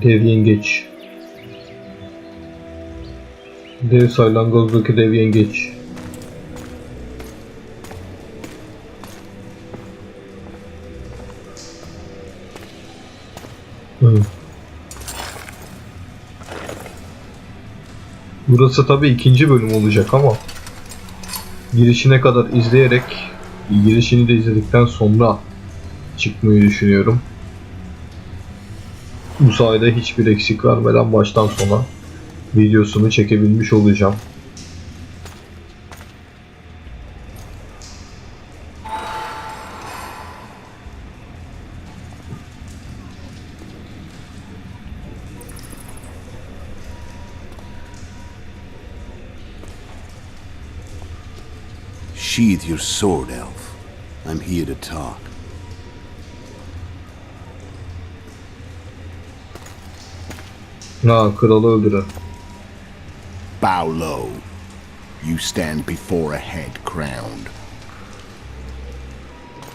S1: Dev yengeç. Dev salyangozdaki dev yengeç. Burası tabii ikinci bölüm olacak ama girişine kadar izleyerek girişini de izledikten sonra çıkmayı düşünüyorum. Bu sayede hiçbir eksik vermeden baştan sona videosunu çekebilmiş olacağım.
S14: Sheathe your sword, elf. I'm here to talk.
S1: Ha, kralı öldüren.
S14: Bow low. You stand before a head crowned.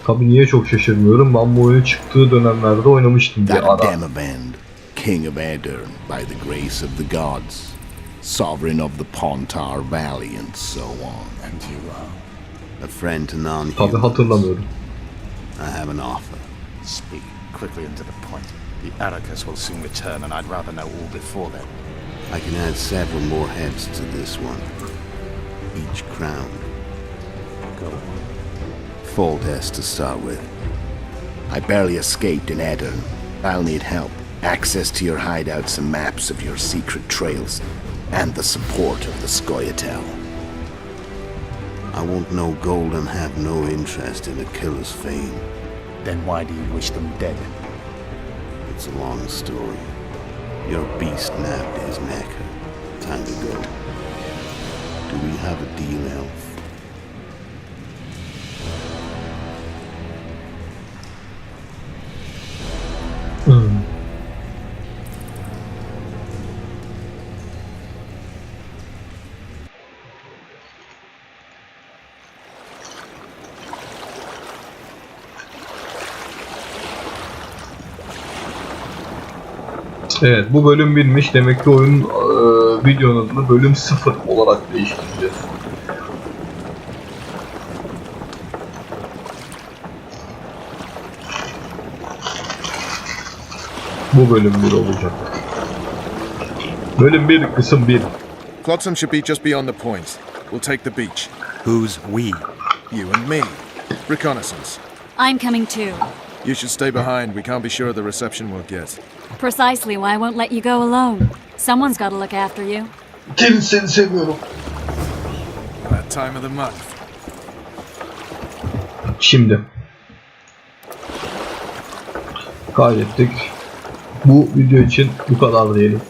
S1: Tabii niye çok şaşırmıyorum. Ben bu oyunu çıktığı dönemlerde oynamıştım bir
S14: That
S1: ara.
S14: Demavend, king of Aedirn, by the grace of the gods, sovereign of the Pontar Valley, and so on.
S10: And you are?
S14: A friend to
S1: Tabii
S14: non-humans.
S1: hatırlamıyorum.
S14: I have an offer.
S10: Speak quickly and to the point. The Arrakis will soon return, and I'd rather know all before then.
S14: I can add several more heads to this one, each crowned.
S10: Go on.
S14: Foltest to start with. I barely escaped in Aedirn. I'll need help. Access to your hideouts and maps of your secret trails, and the support of the Scoia'tael. I want no gold and have no interest in a killer's fame.
S10: Then why do you wish them dead?
S14: It's a long story. Your beast nabbed his necker time ago. Do we have a deal, elf?
S1: Evet, bu bölüm 1'miş. Demek ki oyun videonun adını bölüm 0 olarak değiştireceğiz. Bu bölüm 1 olacak. Bölüm 1, kısım 1.
S5: Flotsam should be just beyond the point. We'll take the beach.
S2: Who's we?
S5: You and me. Reconnaissance.
S6: I'm coming too.
S5: You should stay behind. We can't be sure of the reception we'll get.
S6: Precisely why I won't let you go alone. Someone's got to look after you.
S1: Seni seviyorum.
S5: That time of the month.
S1: Şimdi kaydettik. Bu video için bu kadar diyelim.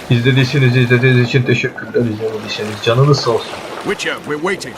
S1: İzlediğiniz için teşekkürler. İzlemediyseniz canınız sağ olsun.
S5: Witcher, we're waiting.